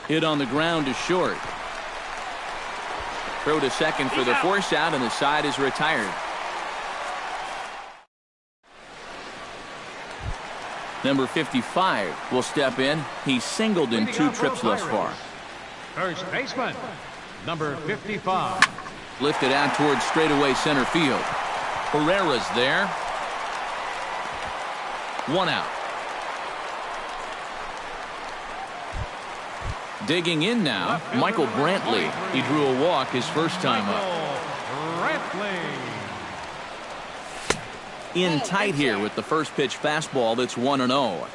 Hit on the ground to short. Throw to second for the force out, and the side is retired. Number 55 will step in. He's singled in 2 trips thus far. First baseman, number 55. Lifted out towards straightaway center field. Herrera's there. 1 out. Digging in now, Michael Brantley. He drew a walk his first time up. Brantley. In tight here with the first pitch fastball that's 1-0.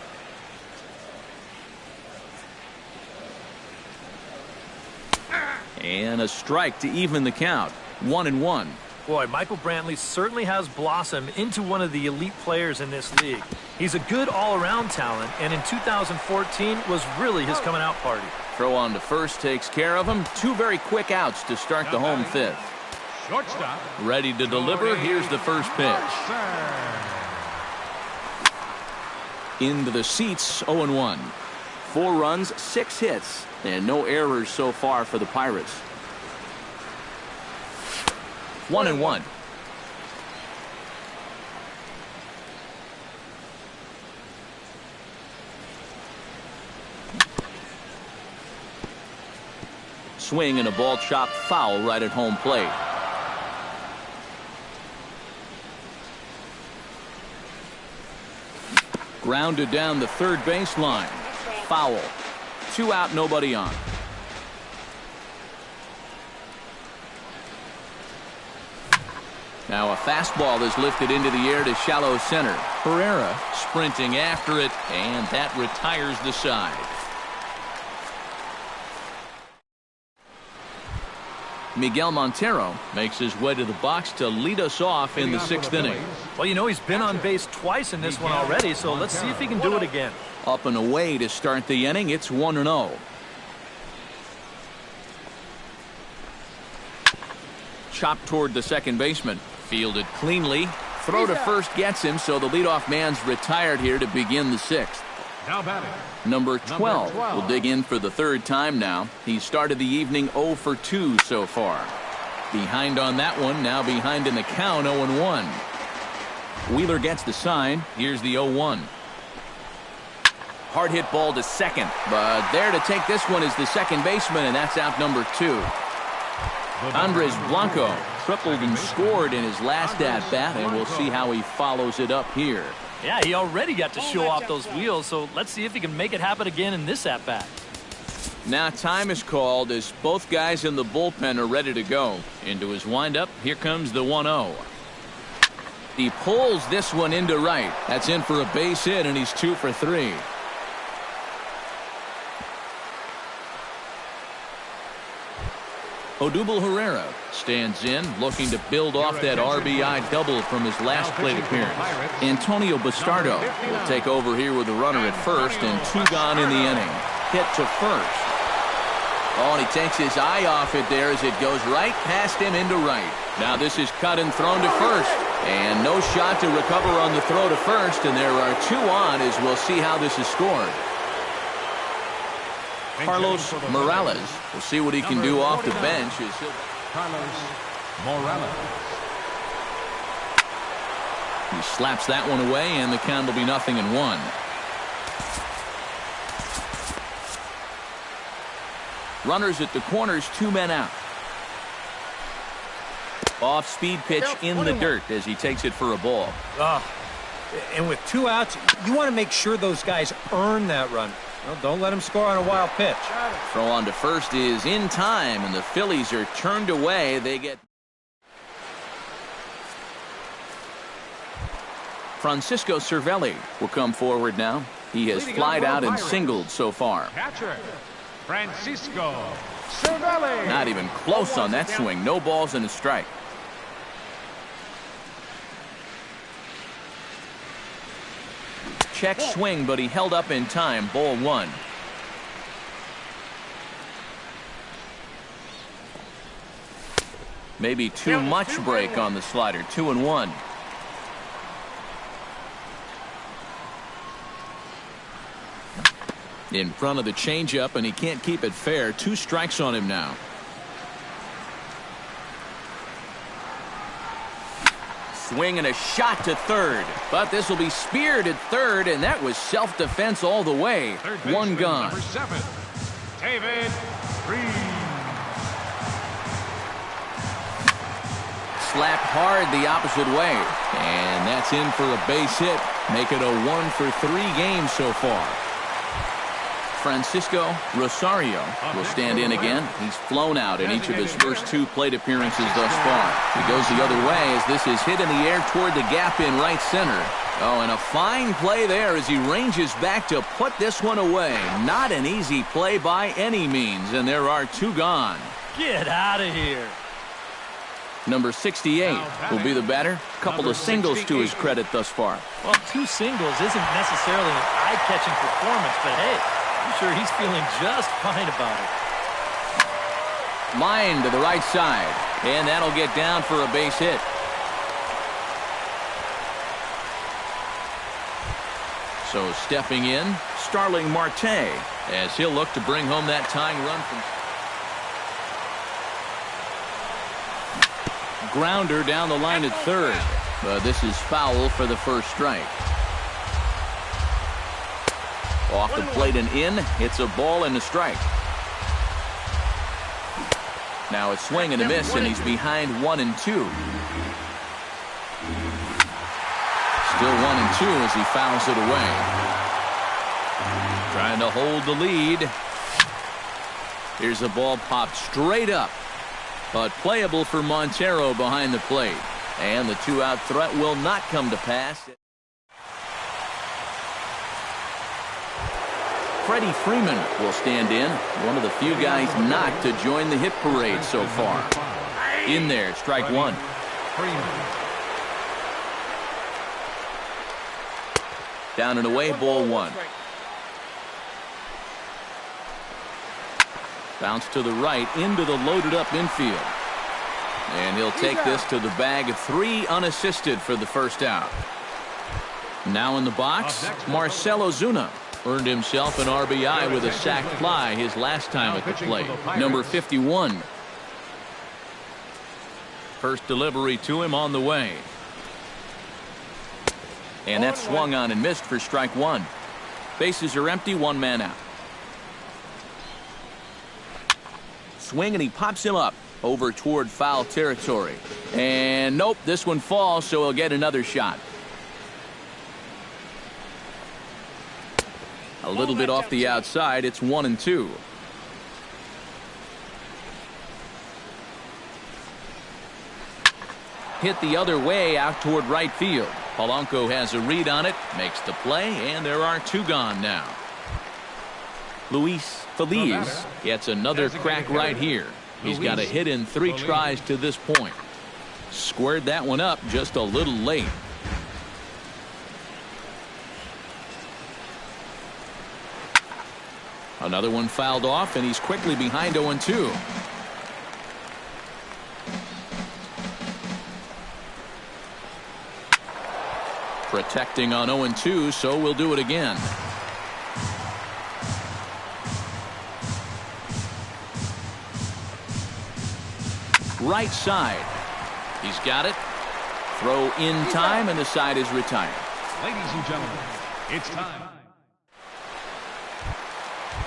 And a strike to even the count. 1-1. Boy, Michael Brantley certainly has blossomed into one of the elite players in this league. He's a good all-around talent, and in 2014 was really his coming out party. Throw on to first takes care of him. 2 very quick outs to start the home 5th. Shortstop. Ready to deliver. Here's the first pitch. Into the seats, 0-1. 4 runs, 6 hits, and no errors so far for the Pirates. 1-1. Swing and a ball chopped foul right at home plate. Grounded down the third baseline. Foul. 2 out, nobody on. Now a fastball is lifted into the air to shallow center. Herrera sprinting after it, and that retires the side. Miguel Montero makes his way to the box to lead us off in the 6th inning. Well, you know, he's been on base twice in this one already, so let's see if he can do it again. Up and away to start the inning. It's 1-0. Chopped toward the second baseman. Fielded cleanly. Throw to first gets him, so the leadoff man's retired here to begin the 6th. Now batting. Number 12 will dig in for the 3rd time now. He started the evening 0 for 2 so far. Behind on that one, now behind in the count, 0-1. Wheeler gets the sign. Here's the 0-1. Hard hit ball to second, but there to take this one is the second baseman, and that's out number 2. Andres Blanco tripled and scored in his last at-bat, and we'll see how he follows it up here. Yeah, he already got to show off those wheels, so let's see if he can make it happen again in this at-bat. Now time is called as both guys in the bullpen are ready to go. Into his windup, here comes the 1-0. He pulls this one into right. That's in for a base hit, and he's 2 for 3. Odubel Herrera stands in, looking to build off that RBI double from his last plate appearance. Antonio Bastardo will take over here with a runner at first and 2 gone in the inning. Hit to first. Oh, and he takes his eye off it there as it goes right past him into right. Now this is cut and thrown to first. And no shot to recover on the throw to first, and there are 2 on as we'll see how this is scored. Carlos Morales will see what he can do off the bench. Carlos Morales. He slaps that one away, and the count will be 0-1. Runners at the corners, 2 men out. Off-speed pitch in the dirt as he takes it for a ball. And with 2 outs, you want to make sure those guys earn that run. Well, don't let them score on a wild pitch. Throw on to first is in time, and the Phillies are turned away. They get Francisco Cervelli will come forward now. He has flied out and singled so far. Catcher, Francisco Cervelli. Not even close on that swing. No balls and a strike. Check swing, but he held up in time. Ball 1. Maybe too much break on the slider. 2-1. In front of the changeup, and he can't keep it fair. 2 strikes on him now. Swing and a shot to third, but this will be speared at third, and that was self-defense all the way. 1 gone. Number 7, David Green. Slapped hard the opposite way, and that's in for a base hit. Make it a 1-for-3 game so far. Francisco Rosario will stand in again. He's flown out in each of his first 2 plate appearances thus far. He goes the other way as this is hit in the air toward the gap in right center. Oh, and a fine play there as he ranges back to put this one away. Not an easy play by any means, and there are 2 gone. Get out of here. Number 68 will be the batter. Couple of singles to his credit thus far. Well, 2 singles isn't necessarily an eye-catching performance, but hey, I'm sure he's feeling just fine about it. Line to the right side, and that'll get down for a base hit. So stepping in, Starling Marte, as he'll look to bring home that tying run from grounder down the line at third. But this is foul for the first strike. Off the plate and in. It's a ball and a strike. Now a swing and a miss, and he's behind 1-2. Still 1-2 as he fouls it away. Trying to hold the lead. Here's a ball popped straight up, but playable for Montero behind the plate. And the 2-out threat will not come to pass. Freddie Freeman will stand in. One of the few guys not to join the hit parade so far. In there, strike 1. Down and away, ball 1. Bounce to the right into the loaded up infield. And he'll take this to the bag of 3 unassisted for the first out. Now in the box, Marcell Ozuna earned himself an RBI with a sac fly his last time at the plate. Number 51. First delivery to him on the way. And that swung on and missed for strike 1. Bases are empty, 1 man out. Swing, and he pops him up over toward foul territory. And nope, this one falls, so he'll get another shot. A little bit off the outside. It's 1-2. Hit the other way out toward right field. Polanco has a read on it, makes the play, and there are 2 gone now. Luis Feliz gets another crack right here. He's got a hit in 3 tries to this point. Squared that one up just a little late. Another one fouled off, and he's quickly behind 0-2. Protecting on 0-2, so we'll do it again. Right side. He's got it. Throw in time, and the side is retired. Ladies and gentlemen, it's time.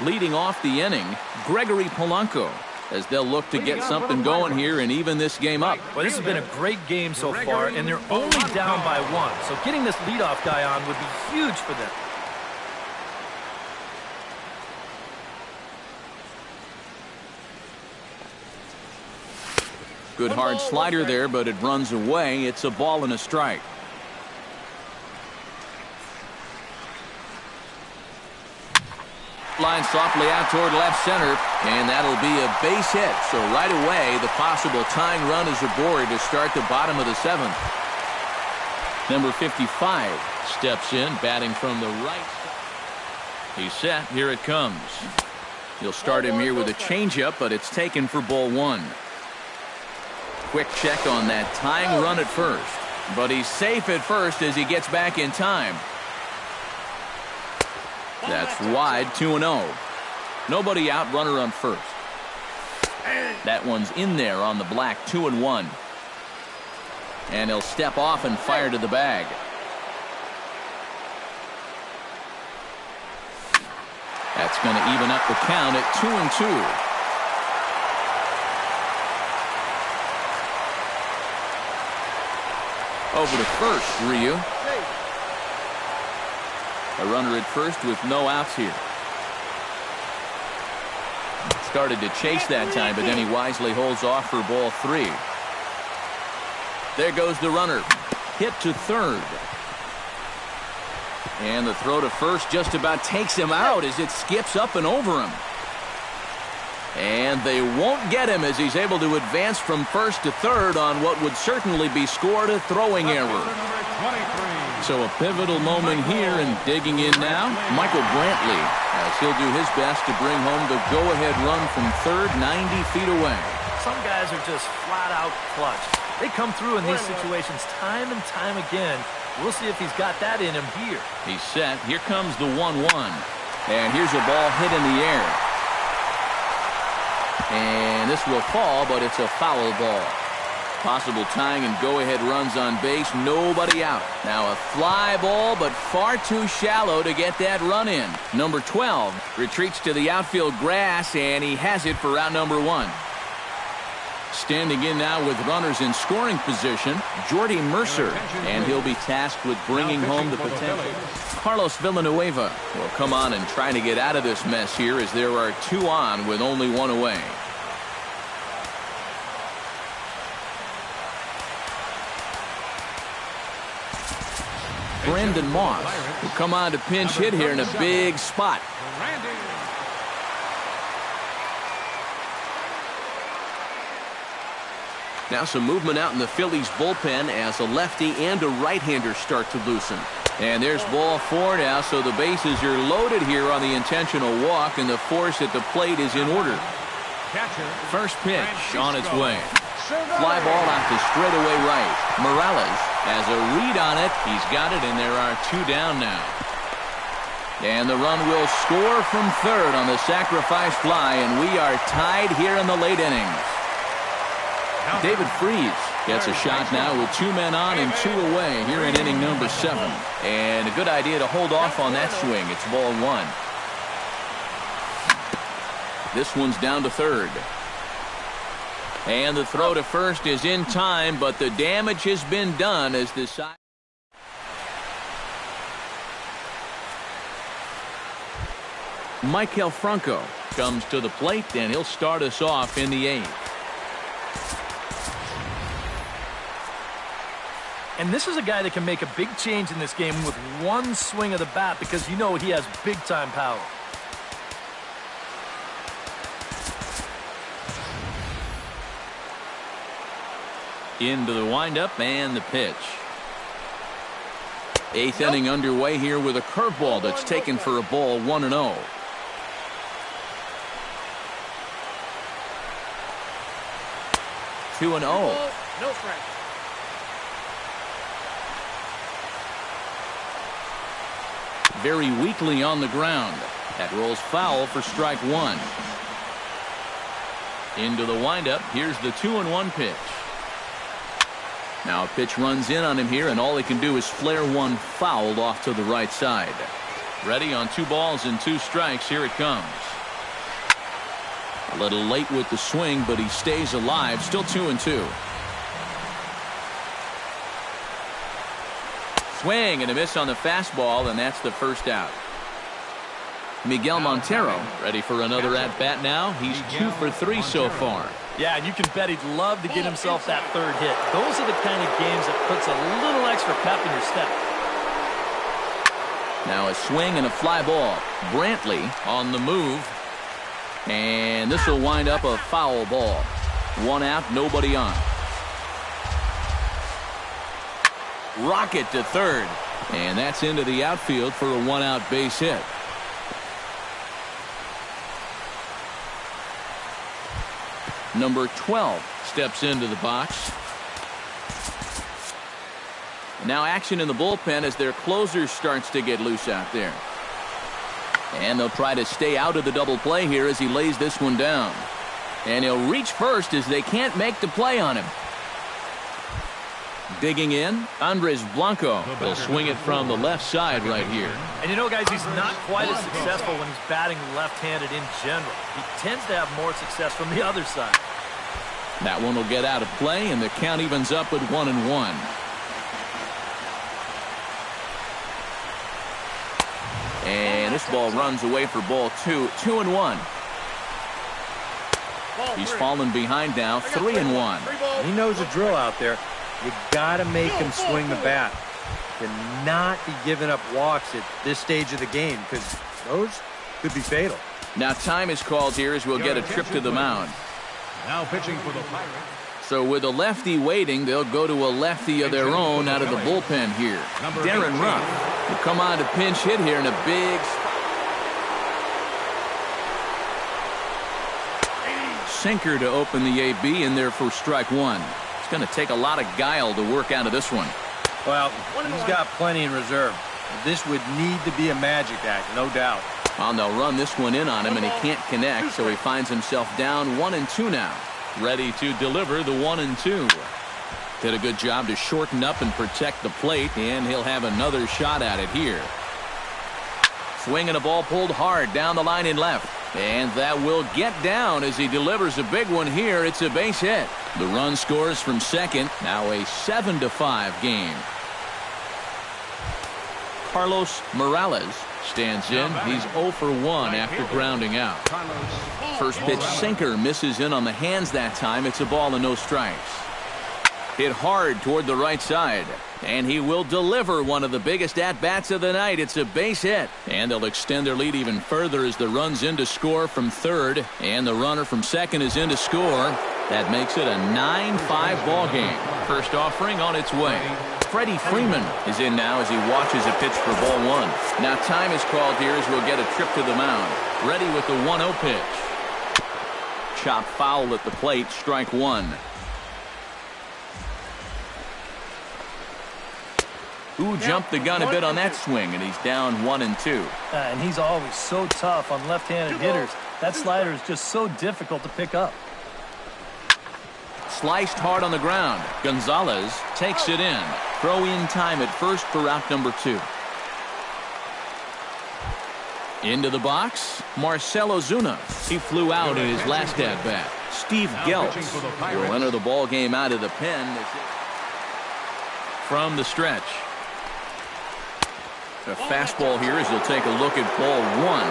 Leading off the inning, Gregory Polanco, as they'll look to get something going here and even this game up. Well, this has been a great game so far, and they're only down by 1. So getting this leadoff guy on would be huge for them. Good hard slider there, but it runs away. It's a ball and a strike. Line softly out toward left center, and that'll be a base hit. So right away, the possible tying run is aboard to start the bottom of the 7th. Number 55 steps in, batting from the right. He's set. Here it comes. He'll start him here with a changeup, but it's taken for ball 1. Quick check on that tying run at first, but he's safe at first as he gets back in time. That's wide, 2-0. Nobody out, runner on first. That one's in there on the black, 2-1. And he'll step off and fire to the bag. That's going to even up the count at 2-2. Over to first, Ryu. A runner at first with no outs here. Started to chase that time, but then he wisely holds off for ball 3. There goes the runner. Hit to third. And the throw to first just about takes him out as it skips up and over him. And they won't get him as he's able to advance from first to third on what would certainly be scored a throwing error. So a pivotal moment here, and digging in now, Michael Brantley, as he'll do his best to bring home the go-ahead run from third, 90 feet away. Some guys are just flat-out clutch. They come through in these situations time and time again. We'll see if he's got that in him here. He's set. Here comes the 1-1. And here's a ball hit in the air. And this will fall, but it's a foul ball. Possible tying and go-ahead runs on base. Nobody out. Now a fly ball, but far too shallow to get that run in. Number 12 retreats to the outfield grass, and he has it for out number 1. Standing in now with runners in scoring position, Jordy Mercer, and he'll be tasked with bringing home the potential. Carlos Villanueva will come on and try to get out of this mess here as there are 2 on with only 1 away. Brandon Moss will come on to pinch hit here in a big spot. Now some movement out in the Phillies bullpen as a lefty and a right-hander start to loosen. And there's ball 4 now, so the bases are loaded here on the intentional walk, and the force at the plate is in order. First pitch on its way. Fly ball out to straightaway right. Morales has a read on it. He's got it, and there are 2 down now. And the run will score from third on the sacrifice fly, and we are tied here in the late innings. David Freese gets a shot now with 2 men on and 2 away here in inning number 7. And a good idea to hold off on that swing. It's ball 1. This one's down to third. And the throw to first is in time, but the damage has been done as the side. Maikel Franco comes to the plate, and he'll start us off in the 8th. And this is a guy that can make a big change in this game with 1 swing of the bat, because you know he has big-time power. Into the windup and the pitch. Eighth inning underway here with a curveball that's taken for a ball, 1-0. Two and 0. No strike. Very weakly on the ground. That rolls foul for strike one. Into the windup. Here's the 2-1 pitch. Now a pitch runs in on him here, and all he can do is flare one foul off to the right side. Ready on 2 balls and 2 strikes. Here it comes. A little late with the swing, but he stays alive. Still 2-2. Swing and a miss on the fastball, and that's the first out. Miguel Montero ready for another at-bat now. He's 2 for 3 so far. Yeah, and you can bet he'd love to get himself that third hit. Those are the kind of games that puts a little extra pep in your step. Now a swing and a fly ball. Brantley on the move. And this will wind up a foul ball. 1 out, nobody on. Rocket to third. And that's into the outfield for a 1-out base hit. Number 12 steps into the box. Now action in the bullpen as their closer starts to get loose out there. And they'll try to stay out of the double play here as he lays this one down. And he'll reach first as they can't make the play on him. Digging in, Andres Blanco will swing it from the left side right here. And you know, guys, he's not quite as successful when he's batting left-handed in general. He tends to have more success from the other side. That one will get out of play, and the count evens up at 1-1. And this ball runs away for ball 2. 2-1. He's fallen behind now, 3-1. He knows the drill out there. You got to make him swing the bat. Cannot be giving up walks at this stage of the game, because those could be fatal. Now time is called here as we'll get a trip to the mound. Now pitching for the Pirates. So with a lefty waiting, they'll go to a lefty of their own out of the bullpen here. Darren Ruff will come on to pinch hit here in a big sinker to open the AB in there for strike one. It's going to take a lot of guile to work out of this one. Well, he's got plenty in reserve. This would need to be a magic act, no doubt. Well, they'll run this one in on him, and he can't connect, so he finds himself down 1-2 now. Ready to deliver the 1-2. Did a good job to shorten up and protect the plate, and he'll have another shot at it here. Swing and a ball pulled hard down the line in left. And that will get down as he delivers a big one here. It's a base hit. The run scores from second. Now a 7-5 game. Carlos Morales stands in. He's 0 for 1 after grounding out. First pitch sinker misses in on the hands that time. It's a ball and no strikes. Hit hard toward the right side. And he will deliver one of the biggest at-bats of the night. It's a base hit. And they'll extend their lead even further as the run's in to score from third. And the runner from second is in to score. That makes it a 9-5 ball game. First offering on its way. Freddie Freeman is in now as he watches a pitch for ball one. Now time is called here as we'll get a trip to the mound. Ready with the 1-0 pitch. Chop foul at the plate, strike one. Who jumped the gun a bit on that swing, and he's down 1-2. And he's always so tough on left-handed hitters. That slider is just so difficult to pick up. Sliced hard on the ground. Gonzalez takes it in. Throw in time at first for out number 2. Into the box, Marcell Ozuna. He flew out in his last at-bat. Steve Geltz will enter the ball game out of the pen from the stretch. A fastball here as he'll take a look at ball 1.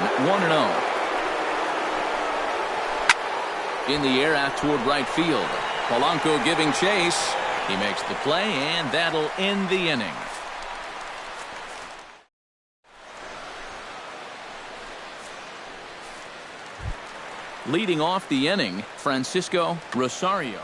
1-0. In the air out toward right field. Polanco giving chase. He makes the play, and that'll end the inning. Leading off the inning, Francisco Rosario.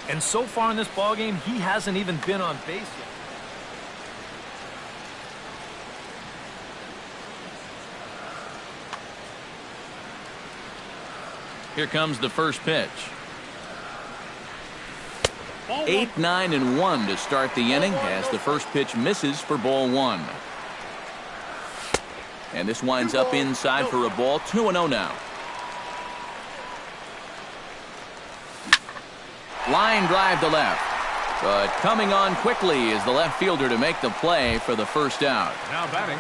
And so far in this ballgame, he hasn't even been on base yet. Here comes the first pitch. 8, 9, and 1 to start the inning as the first pitch misses for ball 1. And this winds up inside for a ball. 2-0 now. Line drive to left. But coming on quickly is the left fielder to make the play for the first out. Now batting.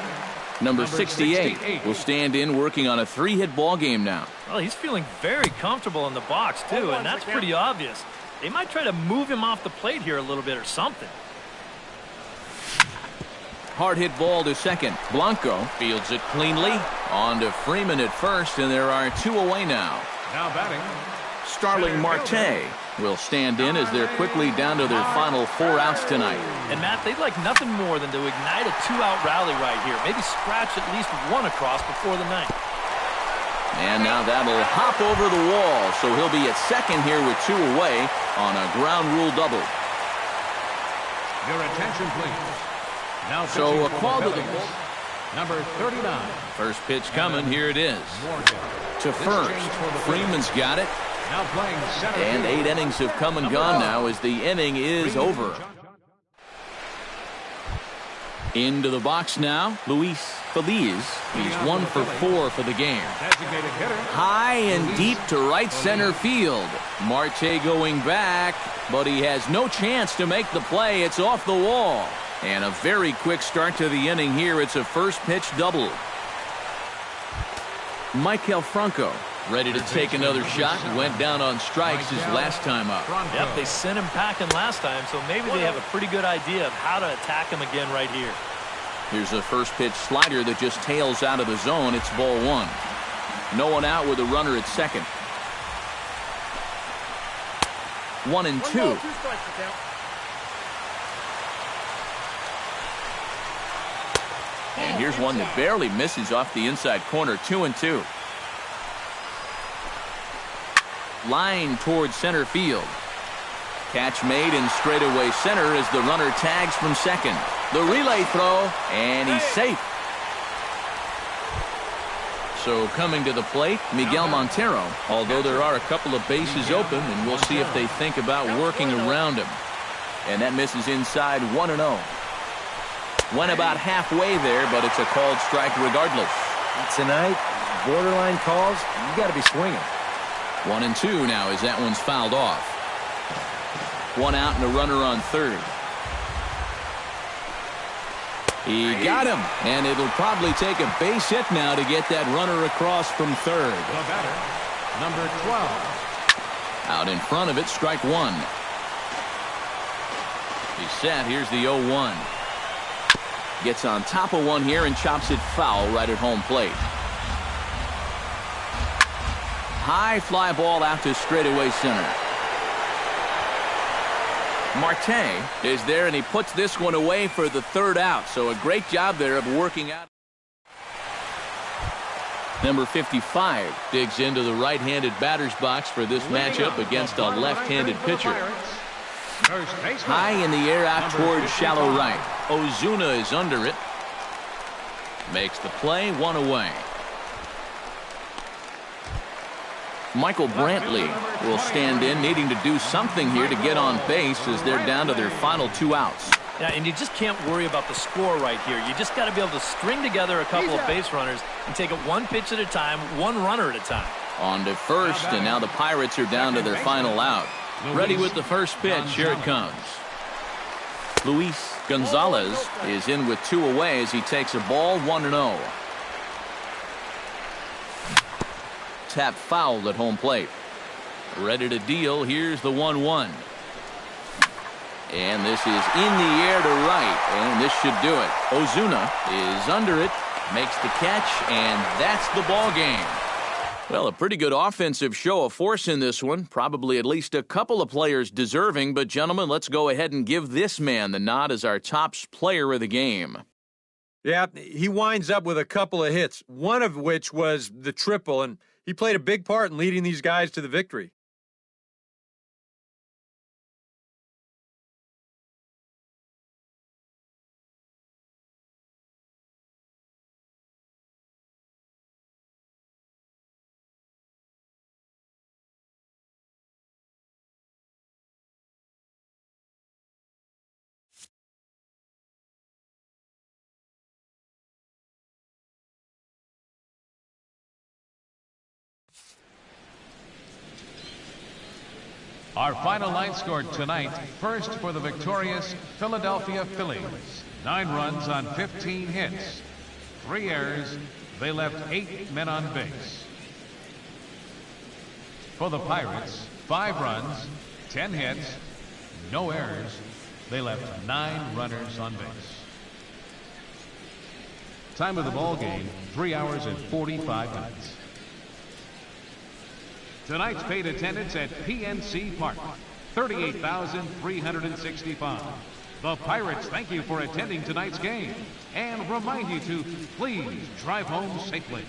Number 68 will stand in working on a 3-hit ball game now. Well, he's feeling very comfortable in the box, too, and that's pretty obvious. They might try to move him off the plate here a little bit or something. Hard hit ball to second. Blanco fields it cleanly. On to Freeman at first, and there are 2 away now. Now batting. Starling Marte will stand in as they're quickly down to their final 4 outs tonight. And, Matt, they'd like nothing more than to ignite a 2-out rally right here. Maybe scratch at least 1 across before the ninth. And now that'll hop over the wall, so he'll be at second here with 2 away on a ground rule double. Your attention, please. Now So a call to the number 39. first pitch coming. Here it is. Morgan. To first. Freeman's got it. Now playing center. And 8 innings have come and gone now as the inning is over. Into the box now, Luis Feliz. He's 1 for 4 for the game. Designated hitter. High and deep to right center field. Marte going back, but he has no chance to make the play. It's off the wall. And a very quick start to the inning here. It's a first pitch double. Michael Franco ready to take another shot. Went down on strikes his last time up. Yep, they sent him packing last time, so maybe they have a pretty good idea of how to attack him again right here. Here's a first pitch slider that just tails out of the zone. It's ball 1. No one out with a runner at second. 1 and 2. And here's one that barely misses off the inside corner. 2 and 2. Line towards center field. Catch made in straightaway center as the runner tags from second. The relay throw, and he's safe. So coming to the plate, Miguel Montero, although there are a couple of bases open, and we'll see if they think about working around him. And that misses inside. 1-0. Went about halfway there, but it's a called strike regardless. Tonight, borderline calls, you got to be swinging. 1 and 2 now as that one's fouled off. 1 out and a runner on third. He got him, and it'll probably take a base hit now to get that runner across from third. The batter, number 12. Out in front of it, strike 1. He's set. Here's the 0-1. Gets on top of one here and chops it foul right at home plate. High fly ball out to straightaway center. Marte is there, and he puts this one away for the 3rd out. So a great job there of working out. Number 55 digs into the right-handed batter's box for this matchup against a left-handed pitcher. High in the air out towards shallow right. Ozuna is under it. Makes the play. 1 away. Michael Brantley will stand in, needing to do something here to get on base as they're down to their final 2 outs. Yeah, and you just can't worry about the score right here. You just got to be able to string together a couple of base runners and take it 1 pitch at a time, 1 runner at a time. On to first, and now the Pirates are down to their final out. Ready with the first pitch. Here it comes. Luis Gonzalez is in with 2 away as he takes a ball. 1-0. Tap fouled at home plate. Ready to deal. Here's the 1-1. And this is in the air to right, and this should do it. Ozuna is under it, makes the catch, and that's the ball game. Well, a pretty good offensive show of force in this one. Probably at least a couple of players deserving, but gentlemen, let's go ahead and give this man the nod as our top player of the game. Yeah, he winds up with a couple of hits, one of which was the triple, and he played a big part in leading these guys to the victory. Our final line scored tonight, first for the victorious Philadelphia Phillies. 9 runs on 15 hits. 3 errors. They left 8 men on base. For the Pirates, 5 runs, 10 hits, no errors. They left 9 runners on base. Time of the ball game, 3 hours and 45 minutes. Tonight's paid attendance at PNC Park, 38,365. The Pirates thank you for attending tonight's game and remind you to please drive home safely.